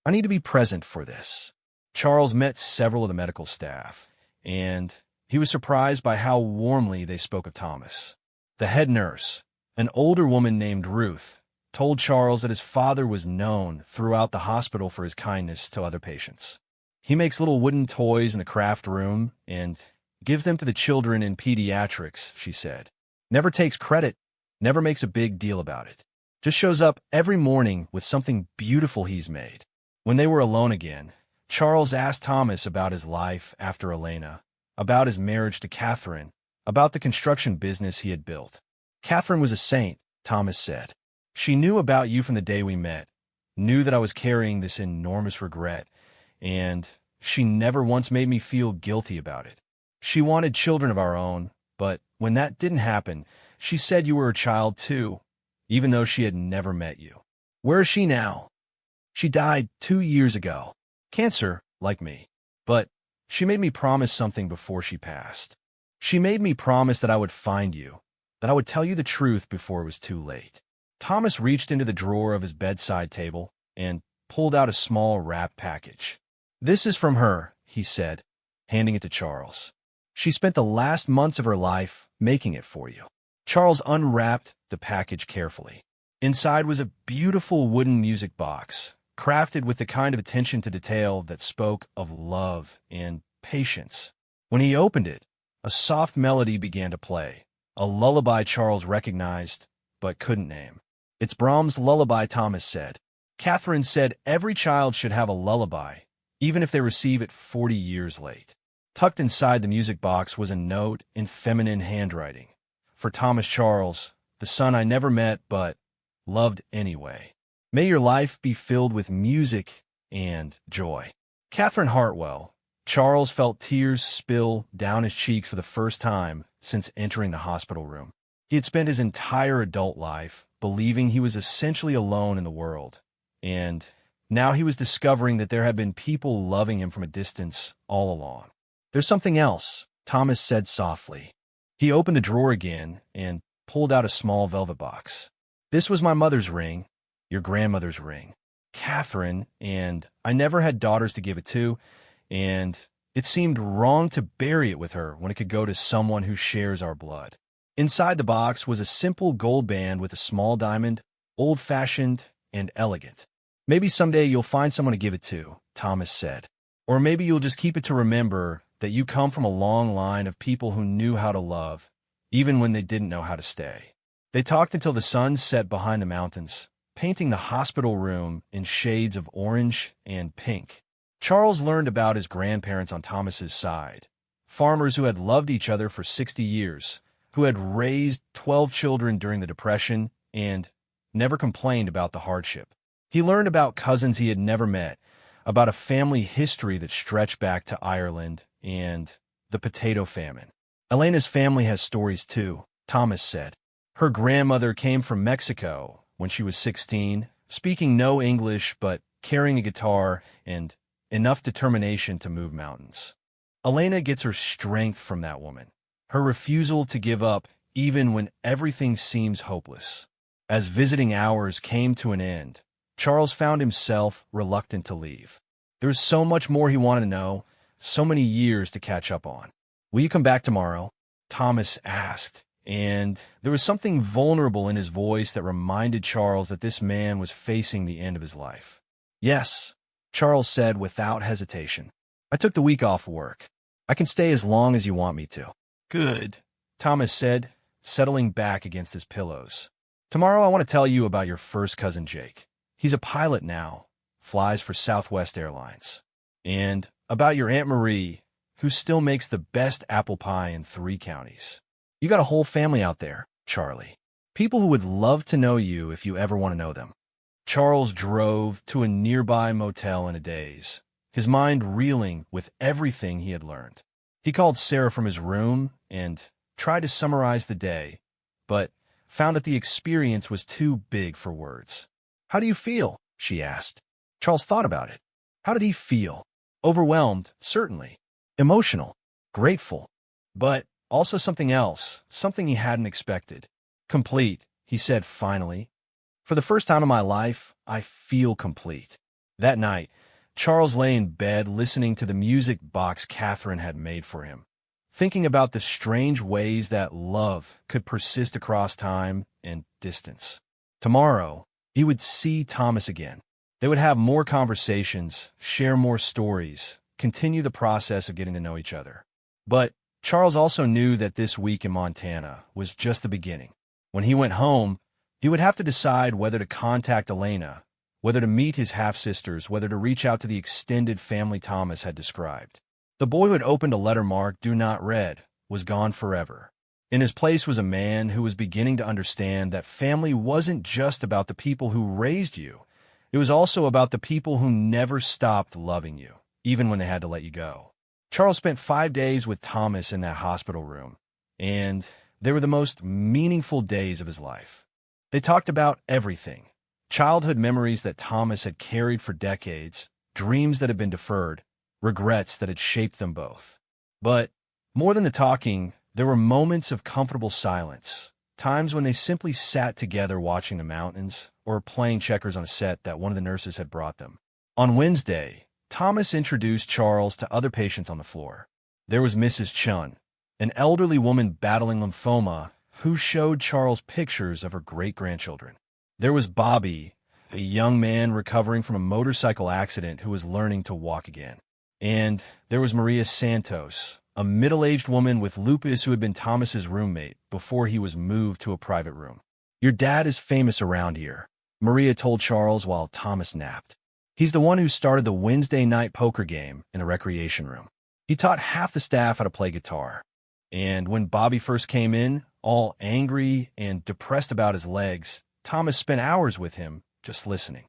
I need to be present for this. Charles met several of the medical staff, and he was surprised by how warmly they spoke of Thomas. The head nurse, an older woman named Ruth, told Charles that his father was known throughout the hospital for his kindness to other patients. He makes little wooden toys in the craft room and gives them to the children in pediatrics, she said. Never takes credit, never makes a big deal about it. Just shows up every morning with something beautiful he's made. When they were alone again, Charles asked Thomas about his life after Elena, about his marriage to Catherine, about the construction business he had built. Catherine was a saint, Thomas said. She knew about you from the day we met, knew that I was carrying this enormous regret, and she never once made me feel guilty about it. She wanted children of our own, but when that didn't happen, she said you were a child too, even though she had never met you. Where is she now? She died 2 years ago. Cancer, like me. But she made me promise something before she passed. She made me promise that I would find you, that I would tell you the truth before it was too late. Thomas reached into the drawer of his bedside table and pulled out a small wrapped package. This is from her, he said, handing it to Charles. She spent the last months of her life making it for you. Charles unwrapped the package carefully. Inside was a beautiful wooden music box, crafted with the kind of attention to detail that spoke of love and patience. When he opened it, a soft melody began to play, a lullaby Charles recognized but couldn't name. It's Brahms' lullaby, Thomas said. Catherine said every child should have a lullaby, even if they receive it 40 years late. Tucked inside the music box was a note in feminine handwriting. For Thomas Charles, the son I never met but loved anyway. May your life be filled with music and joy. Catherine Hartwell. Charles felt tears spill down his cheeks for the first time since entering the hospital room. He had spent his entire adult life believing he was essentially alone in the world, and Now he was discovering that there had been people loving him from a distance all along. "There's something else," Thomas said softly. He opened the drawer again and pulled out a small velvet box. "This was my mother's ring, your grandmother's ring, Catherine, and I never had daughters to give it to, and it seemed wrong to bury it with her when it could go to someone who shares our blood." Inside the box was a simple gold band with a small diamond, old-fashioned and elegant. "Maybe someday you'll find someone to give it to," Thomas said. "Or maybe you'll just keep it to remember that you come from a long line of people who knew how to love, even when they didn't know how to stay." They talked until the sun set behind the mountains, painting the hospital room in shades of orange and pink. Charles learned about his grandparents on Thomas's side, farmers who had loved each other for 60 years, who had raised 12 children during the Depression and never complained about the hardship. He learned about cousins he had never met, about a family history that stretched back to Ireland and the potato famine. "Elena's family has stories too," Thomas said. "Her grandmother came from Mexico when she was 16, speaking no English but carrying a guitar and enough determination to move mountains. Elena gets her strength from that woman, her refusal to give up even when everything seems hopeless." As visiting hours came to an end, Charles found himself reluctant to leave. There was so much more he wanted to know, so many years to catch up on. "Will you come back tomorrow?" Thomas asked, and there was something vulnerable in his voice that reminded Charles that this man was facing the end of his life. "Yes," Charles said without hesitation. "I took the week off work. I can stay as long as you want me to." "Good," Thomas said, settling back against his pillows. "Tomorrow I want to tell you about your first cousin Jake. He's a pilot now, flies for Southwest Airlines. And about your Aunt Marie, who still makes the best apple pie in 3 counties. You got a whole family out there, Charlie. People who would love to know you if you ever want to know them." Charles drove to a nearby motel in a daze, his mind reeling with everything he had learned. He called Sarah from his room and tried to summarize the day, but found that the experience was too big for words. "How do you feel?" she asked. Charles thought about it. How did he feel? Overwhelmed, certainly. Emotional, grateful. But also something else, something he hadn't expected. "Complete," he said finally. "For the first time in my life, I feel complete." That night, Charles lay in bed listening to the music box Catherine had made for him, thinking about the strange ways that love could persist across time and distance. Tomorrow, he would see Thomas again. They would have more conversations, share more stories, continue the process of getting to know each other. But Charles also knew that this week in Montana was just the beginning. When he went home, he would have to decide whether to contact Elena, whether to meet his half-sisters, whether to reach out to the extended family Thomas had described. The boy who had opened a letter marked "Do Not Read" was gone forever. In his place was a man who was beginning to understand that family wasn't just about the people who raised you. It was also about the people who never stopped loving you, even when they had to let you go. Charles spent 5 days with Thomas in that hospital room, and they were the most meaningful days of his life. They talked about everything. Childhood memories that Thomas had carried for decades, dreams that had been deferred, regrets that had shaped them both. But more than the talking, there were moments of comfortable silence, times when they simply sat together watching the mountains or playing checkers on a set that one of the nurses had brought them. On Wednesday, Thomas introduced Charles to other patients on the floor. There was Mrs. Chun, an elderly woman battling lymphoma, who showed Charles pictures of her great-grandchildren. There was Bobby, a young man recovering from a motorcycle accident who was learning to walk again. And there was Maria Santos, a middle-aged woman with lupus who had been Thomas's roommate before he was moved to a private room. "Your dad is famous around here," Maria told Charles while Thomas napped. "He's the one who started the Wednesday night poker game in the recreation room. He taught half the staff how to play guitar. And when Bobby first came in, all angry and depressed about his legs, Thomas spent hours with him, just listening."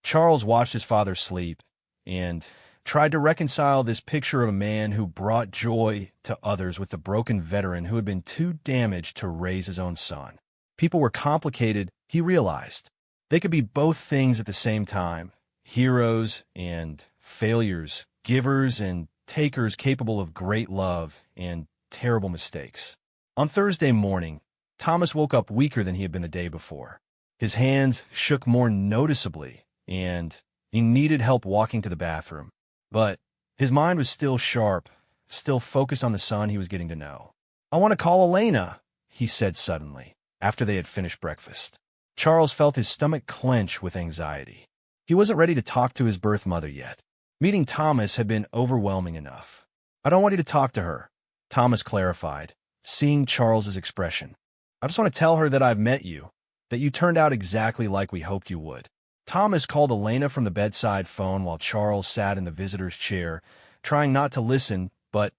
Charles watched his father sleep and tried to reconcile this picture of a man who brought joy to others with the broken veteran who had been too damaged to raise his own son. People were complicated, he realized. They could be both things at the same time, heroes and failures, givers and takers capable of great love and terrible mistakes. On Thursday morning, Thomas woke up weaker than he had been the day before. His hands shook more noticeably, and he needed help walking to the bathroom. But his mind was still sharp, still focused on the son he was getting to know. "I want to call Elena," he said suddenly, after they had finished breakfast. Charles felt his stomach clench with anxiety. He wasn't ready to talk to his birth mother yet. Meeting Thomas had been overwhelming enough. "I don't want you to talk to her," Thomas clarified, seeing Charles's expression. "I just want to tell her that I've met you, that you turned out exactly like we hoped you would." Thomas called Elena from the bedside phone while Charles sat in the visitor's chair, trying not to listen, but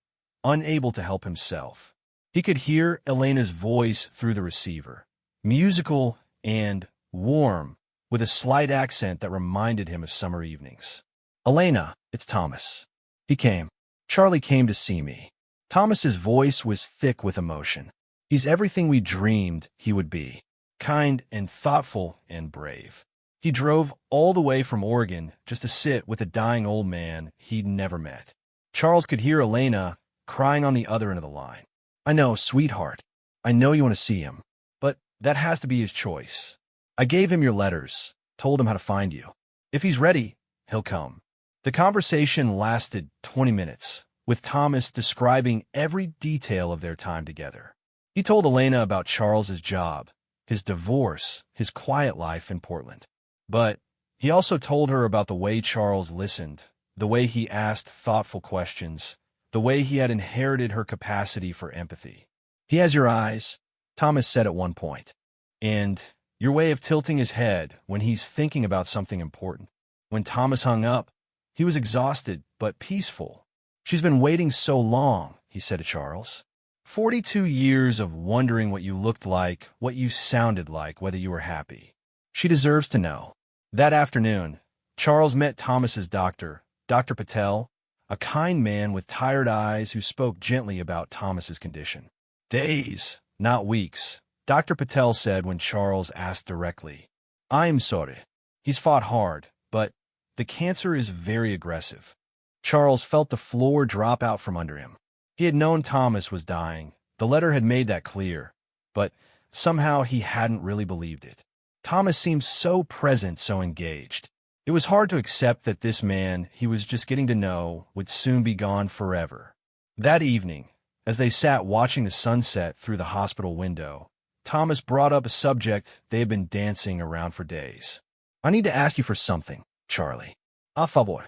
unable to help himself. He could hear Elena's voice through the receiver, musical and warm, with a slight accent that reminded him of summer evenings. "Elena, it's Thomas." He came. "Charlie came to see me." Thomas's voice was thick with emotion. "He's everything we dreamed he would be. Kind and thoughtful and brave. He drove all the way from Oregon just to sit with a dying old man he'd never met." Charles could hear Elena crying on the other end of the line. "I know, sweetheart. I know you want to see him, but that has to be his choice. I gave him your letters, told him how to find you. If he's ready, he'll come." The conversation lasted 20 minutes, with Thomas describing every detail of their time together. He told Elena about Charles's job, his divorce, his quiet life in Portland. But he also told her about the way Charles listened, the way he asked thoughtful questions, the way he had inherited her capacity for empathy. "He has your eyes," Thomas said at one point, "and your way of tilting his head when he's thinking about something important." When Thomas hung up, he was exhausted but peaceful. "She's been waiting so long," he said to Charles. 42 years of wondering what you looked like, what you sounded like, whether you were happy. She deserves to know." That afternoon, Charles met Thomas's doctor, Dr. Patel, a kind man with tired eyes who spoke gently about Thomas's condition. "Days, not weeks," Dr. Patel said when Charles asked directly. "I'm sorry. He's fought hard, but the cancer is very aggressive." Charles felt the floor drop out from under him. He had known Thomas was dying. The letter had made that clear, but somehow he hadn't really believed it. Thomas seemed so present, so engaged. It was hard to accept that this man he was just getting to know would soon be gone forever. That evening, as they sat watching the sunset through the hospital window, Thomas brought up a subject they had been dancing around for days. "I need to ask you for something, Charlie." "A favor."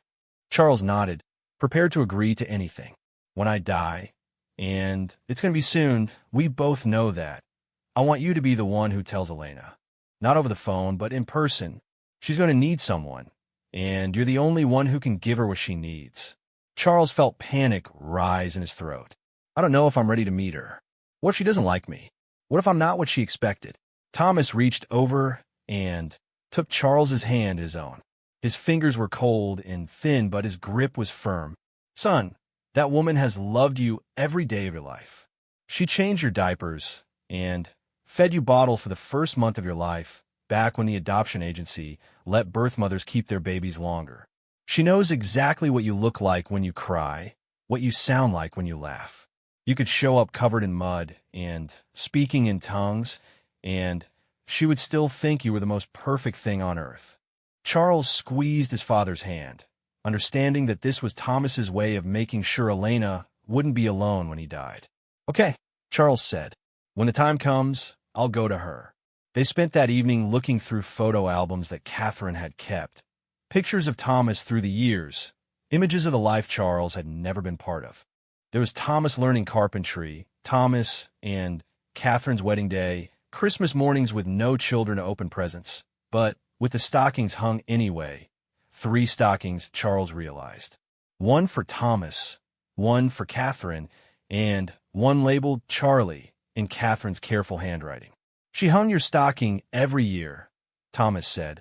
Charles nodded, prepared to agree to anything. "When I die, and it's going to be soon, we both know that, I want you to be the one who tells Elena. Not over the phone, but in person. She's going to need someone, and you're the only one who can give her what she needs." Charles felt panic rise in his throat. "I don't know if I'm ready to meet her. What if she doesn't like me? What if I'm not what she expected?" Thomas reached over and took Charles's hand in his own. His fingers were cold and thin, but his grip was firm. "Son, that woman has loved you every day of your life. She changed your diapers and fed you bottle for the first month of your life, back when the adoption agency let birth mothers keep their babies longer. She knows exactly what you look like when you cry, what you sound like when you laugh. You could show up covered in mud and speaking in tongues, and she would still think you were the most perfect thing on earth." Charles squeezed his father's hand, understanding that this was Thomas's way of making sure Elena wouldn't be alone when he died. "Okay," Charles said. "When the time comes, I'll go to her." They spent that evening looking through photo albums that Catherine had kept. Pictures of Thomas through the years, images of the life Charles had never been part of. There was Thomas learning carpentry, Thomas and Catherine's wedding day, Christmas mornings with no children to open presents, but with the stockings hung anyway. 3 stockings, Charles realized. One for Thomas, one for Catherine, and one labeled Charlie in Catherine's careful handwriting. "She hung your stocking every year," Thomas said,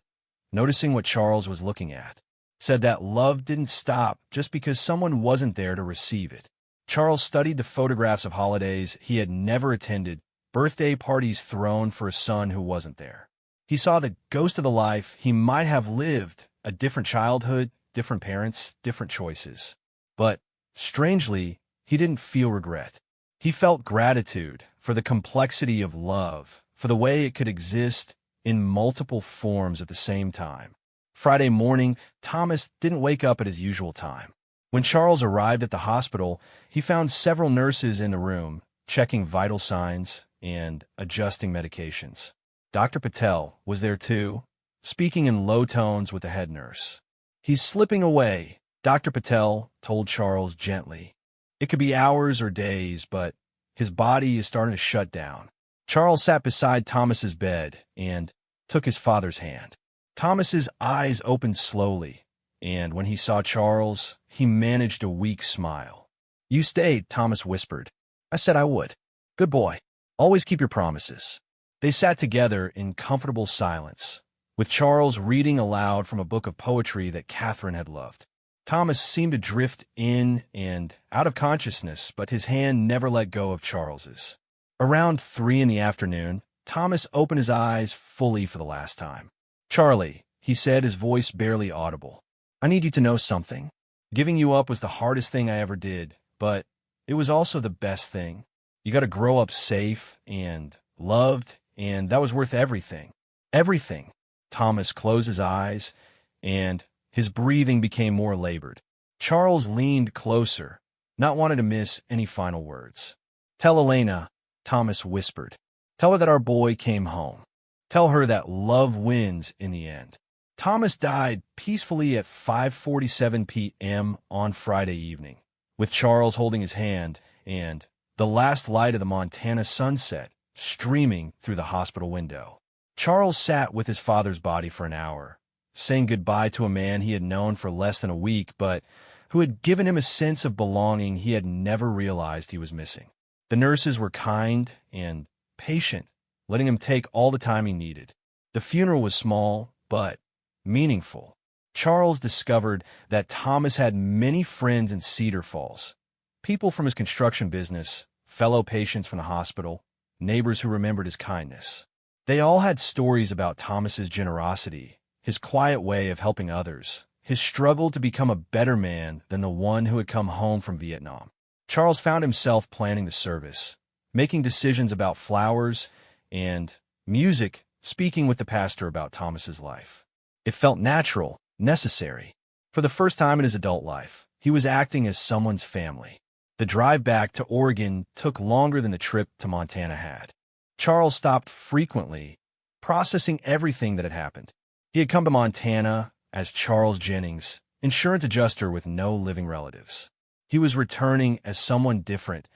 noticing what Charles was looking at. Said that love didn't stop just because someone wasn't there to receive it. Charles studied the photographs of holidays he had never attended, birthday parties thrown for a son who wasn't there. He saw the ghost of the life he might have lived a different childhood, different parents, different choices. But, strangely, he didn't feel regret. He felt gratitude for the complexity of love, for the way it could exist in multiple forms at the same time. Friday morning, Thomas didn't wake up at his usual time. When Charles arrived at the hospital, he found several nurses in the room, checking vital signs and adjusting medications. Dr. Patel was there too, speaking in low tones with the head nurse. "He's slipping away," Dr. Patel told Charles gently. "It could be hours or days, but his body is starting to shut down." Charles sat beside Thomas's bed and took his father's hand. Thomas's eyes opened slowly, and when he saw Charles, he managed a weak smile. "You stayed," Thomas whispered. "I said I would. Good boy. Always keep your promises." They sat together in comfortable silence, with Charles reading aloud from a book of poetry that Catherine had loved. Thomas seemed to drift in and out of consciousness, but his hand never let go of Charles's. Around 3 in the afternoon, Thomas opened his eyes fully for the last time. "Charlie," he said, his voice barely audible, "I need you to know something. Giving you up was the hardest thing I ever did, but it was also the best thing. You got to grow up safe and loved, and that was worth everything. Everything." Thomas closed his eyes, and his breathing became more labored. Charles leaned closer, not wanting to miss any final words. "Tell Elena," Thomas whispered. "Tell her that our boy came home. Tell her that love wins in the end." Thomas died peacefully at 5:47 p.m. on Friday evening, with Charles holding his hand and the last light of the Montana sunset streaming through the hospital window. Charles sat with his father's body for an hour, saying goodbye to a man he had known for less than a week, but who had given him a sense of belonging he had never realized he was missing. The nurses were kind and patient, letting him take all the time he needed. The funeral was small, but meaningful. Charles discovered that Thomas had many friends in Cedar Falls, people from his construction business, fellow patients from the hospital, neighbors who remembered his kindness. They all had stories about Thomas's generosity, his quiet way of helping others, his struggle to become a better man than the one who had come home from Vietnam. Charles found himself planning the service, making decisions about flowers and music, speaking with the pastor about Thomas's life. It felt natural, necessary. For the first time in his adult life, he was acting as someone's family. The drive back to Oregon took longer than the trip to Montana had. Charles stopped frequently, processing everything that had happened. He had come to Montana as Charles Jennings, insurance adjuster with no living relatives. He was returning as someone different,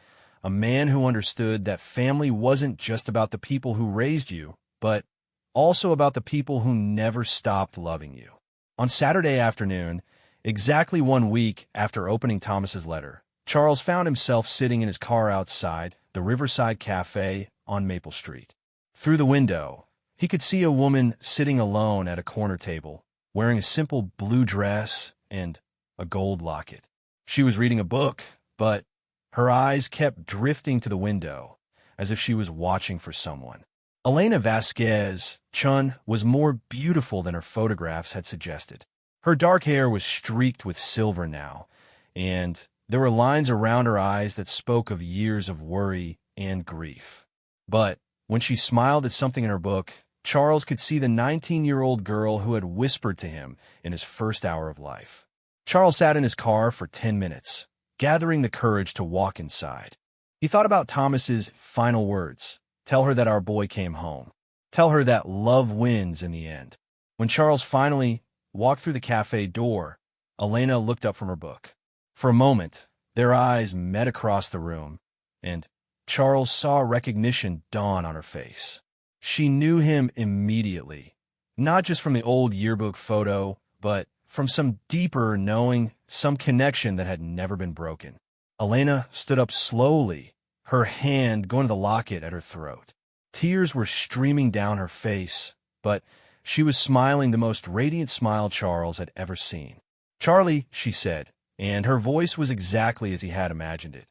a man who understood that family wasn't just about the people who raised you, but also about the people who never stopped loving you. On Saturday afternoon, exactly 1 week after opening Thomas's letter, Charles found himself sitting in his car outside the Riverside Cafe on Maple Street. Through the window, he could see a woman sitting alone at a corner table, wearing a simple blue dress and a gold locket. She was reading a book, but her eyes kept drifting to the window, as if she was watching for someone. Elena Vasquez Chun was more beautiful than her photographs had suggested. Her dark hair was streaked with silver now, and there were lines around her eyes that spoke of years of worry and grief. But when she smiled at something in her book, Charles could see the 19-year-old girl who had whispered to him in his first hour of life. Charles sat in his car for 10 minutes, gathering the courage to walk inside. He thought about Thomas's final words. Tell her that our boy came home. Tell her that love wins in the end. When Charles finally walked through the cafe door, Elena looked up from her book. For a moment, their eyes met across the room, and Charles saw recognition dawn on her face. She knew him immediately, not just from the old yearbook photo, but from some deeper knowing, some connection that had never been broken. Elena stood up slowly, her hand going to the locket at her throat. Tears were streaming down her face, but she was smiling the most radiant smile Charles had ever seen. "Charlie," she said, and her voice was exactly as he had imagined it,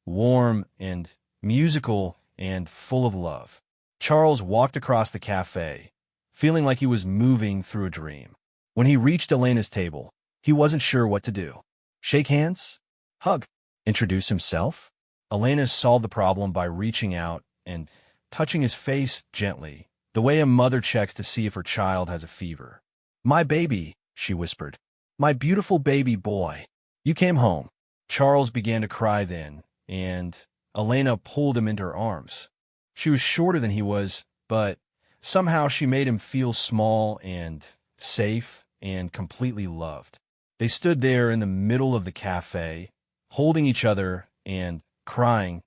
warm and musical and full of love. Charles walked across the cafe, feeling like he was moving through a dream. When he reached Elena's table, he wasn't sure what to do. Shake hands? Hug? Introduce himself? Elena solved the problem by reaching out and touching his face gently, the way a mother checks to see if her child has a fever. "My baby," she whispered. "My beautiful baby boy. You came home." Charles began to cry then, and Elena pulled him into her arms. She was shorter than he was, but somehow she made him feel small and safe and completely loved. They stood there in the middle of the cafe, holding each other and crying,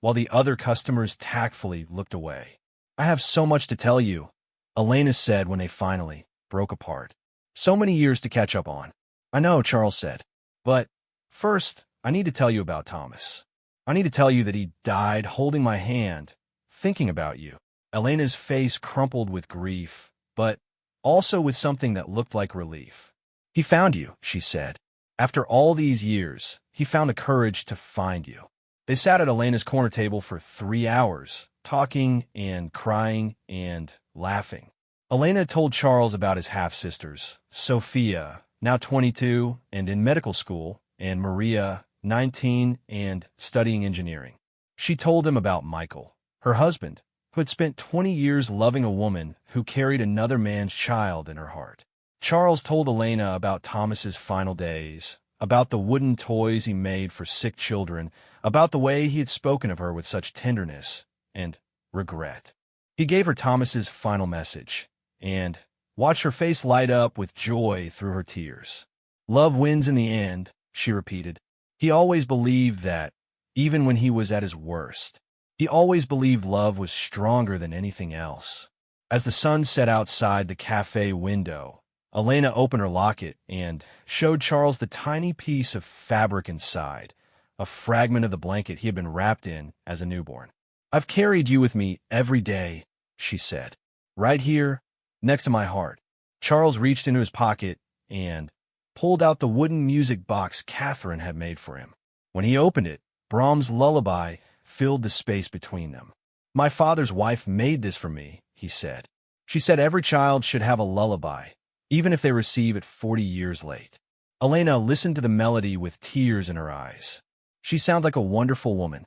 while the other customers tactfully looked away. "I have so much to tell you," Elena said when they finally broke apart. "So many years to catch up on." "I know," Charles said. "But first, I need to tell you about Thomas. I need to tell you that he died holding my hand, thinking about you." Elena's face crumpled with grief, but also with something that looked like relief. "He found you," she said. "After all these years, he found the courage to find you." They sat at Elena's corner table for 3 hours, talking and crying and laughing. Elena told Charles about his half-sisters, Sophia, now 22 and in medical school, and Maria, 19 and studying engineering. She told him about Michael, her husband, who had spent 20 years loving a woman who carried another man's child in her heart. Charles told Elena about Thomas's final days, about the wooden toys he made for sick children, about the way he had spoken of her with such tenderness and regret. He gave her Thomas's final message, and watched her face light up with joy through her tears. "Love wins in the end," she repeated. He always believed that, even when he was at his worst. He always believed love was stronger than anything else. As the sun set outside the cafe window, Elena opened her locket and showed Charles the tiny piece of fabric inside, a fragment of the blanket he had been wrapped in as a newborn. "I've carried you with me every day," she said. "Right here, next to my heart." Charles reached into his pocket and pulled out the wooden music box Catherine had made for him. When he opened it, Brahms' Lullaby filled the space between them. "My father's wife made this for me," he said. "She said every child should have a lullaby, even if they receive it 40 years late." Elena listened to the melody with tears in her eyes. "She sounds like a wonderful woman."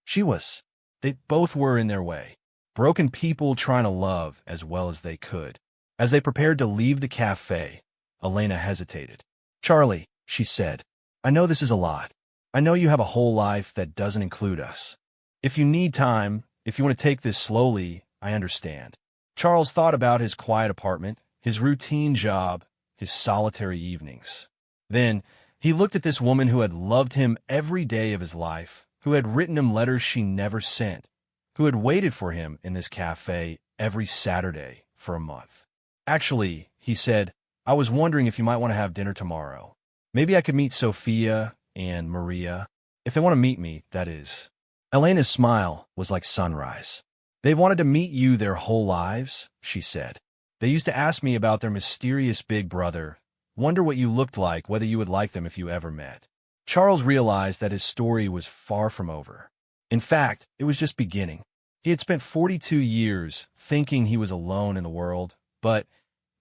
She was. They both were in their way. Broken people trying to love as well as they could. As they prepared to leave the cafe, Elena hesitated. "Charlie," she said, "I know this is a lot. I know you have a whole life that doesn't include us. If you need time, if you want to take this slowly, I understand." Charles thought about his quiet apartment, his routine job, his solitary evenings. Then he looked at this woman who had loved him every day of his life, who had written him letters she never sent, who had waited for him in this cafe every Saturday for a month. "Actually," he said, "I was wondering if you might want to have dinner tomorrow. Maybe I could meet Sophia and Maria, if they want to meet me, that is." Elena's smile was like sunrise. "They've wanted to meet you their whole lives," she said. "They used to ask me about their mysterious big brother, wonder what you looked like, whether you would like them if you ever met." Charles realized that his story was far from over. In fact, it was just beginning. He had spent 42 years thinking he was alone in the world, but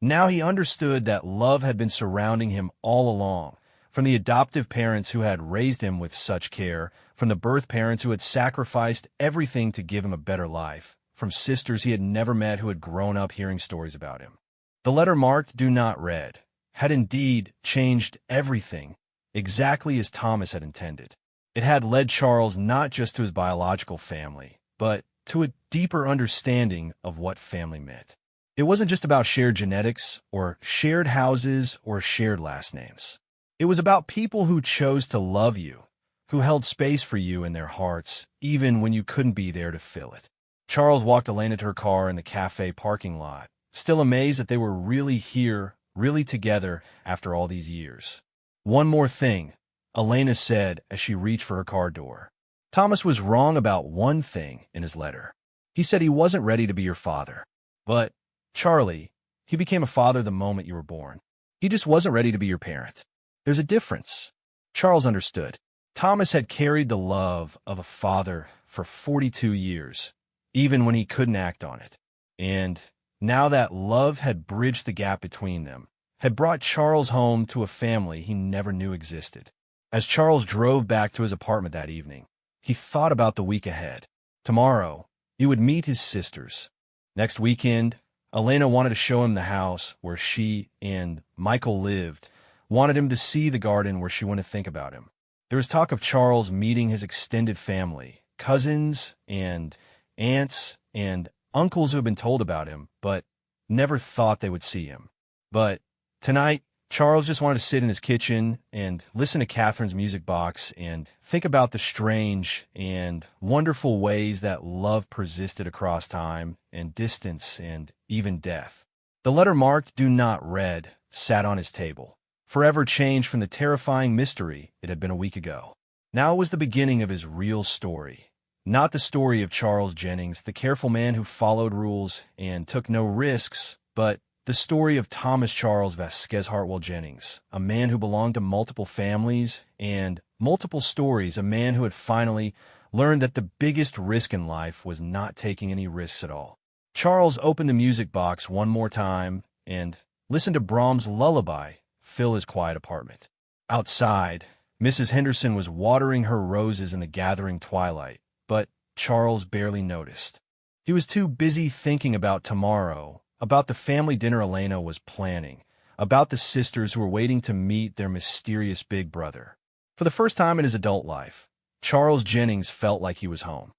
now he understood that love had been surrounding him all along, from the adoptive parents who had raised him with such care, from the birth parents who had sacrificed everything to give him a better life, from sisters he had never met who had grown up hearing stories about him. The letter marked "Do Not Read" had indeed changed everything, exactly as Thomas had intended. It had led Charles not just to his biological family, but to a deeper understanding of what family meant. It wasn't just about shared genetics, or shared houses, or shared last names. It was about people who chose to love you, who held space for you in their hearts, even when you couldn't be there to fill it. Charles walked Elena to her car in the cafe parking lot, still amazed that they were really here, really together after all these years. "One more thing," Elena said as she reached for her car door. "Thomas was wrong about one thing in his letter. He said he wasn't ready to be your father. But, Charlie, he became a father the moment you were born. He just wasn't ready to be your parent. There's a difference." Charles understood. Thomas had carried the love of a father for 42 years, even when he couldn't act on it. And now that love had bridged the gap between them, had brought Charles home to a family he never knew existed. As Charles drove back to his apartment that evening, he thought about the week ahead. Tomorrow, he would meet his sisters. Next weekend, Elena wanted to show him the house where she and Michael lived, wanted him to see the garden where she wouldn't think about him. There was talk of Charles meeting his extended family, cousins and aunts and uncles who had been told about him, but never thought they would see him. But tonight, Charles just wanted to sit in his kitchen and listen to Catherine's music box and think about the strange and wonderful ways that love persisted across time and distance and even death. The letter marked "Do Not Read" sat on his table, forever changed from the terrifying mystery it had been a week ago. Now it was the beginning of his real story. Not the story of Charles Jennings, the careful man who followed rules and took no risks, but the story of Thomas Charles Vasquez Hartwell Jennings, a man who belonged to multiple families and multiple stories, a man who had finally learned that the biggest risk in life was not taking any risks at all. Charles opened the music box one more time and listened to Brahms' lullaby fill his quiet apartment. Outside, Mrs. Henderson was watering her roses in the gathering twilight, but Charles barely noticed. He was too busy thinking about tomorrow, about the family dinner Elena was planning, about the sisters who were waiting to meet their mysterious big brother. For the first time in his adult life, Charles Jennings felt like he was home.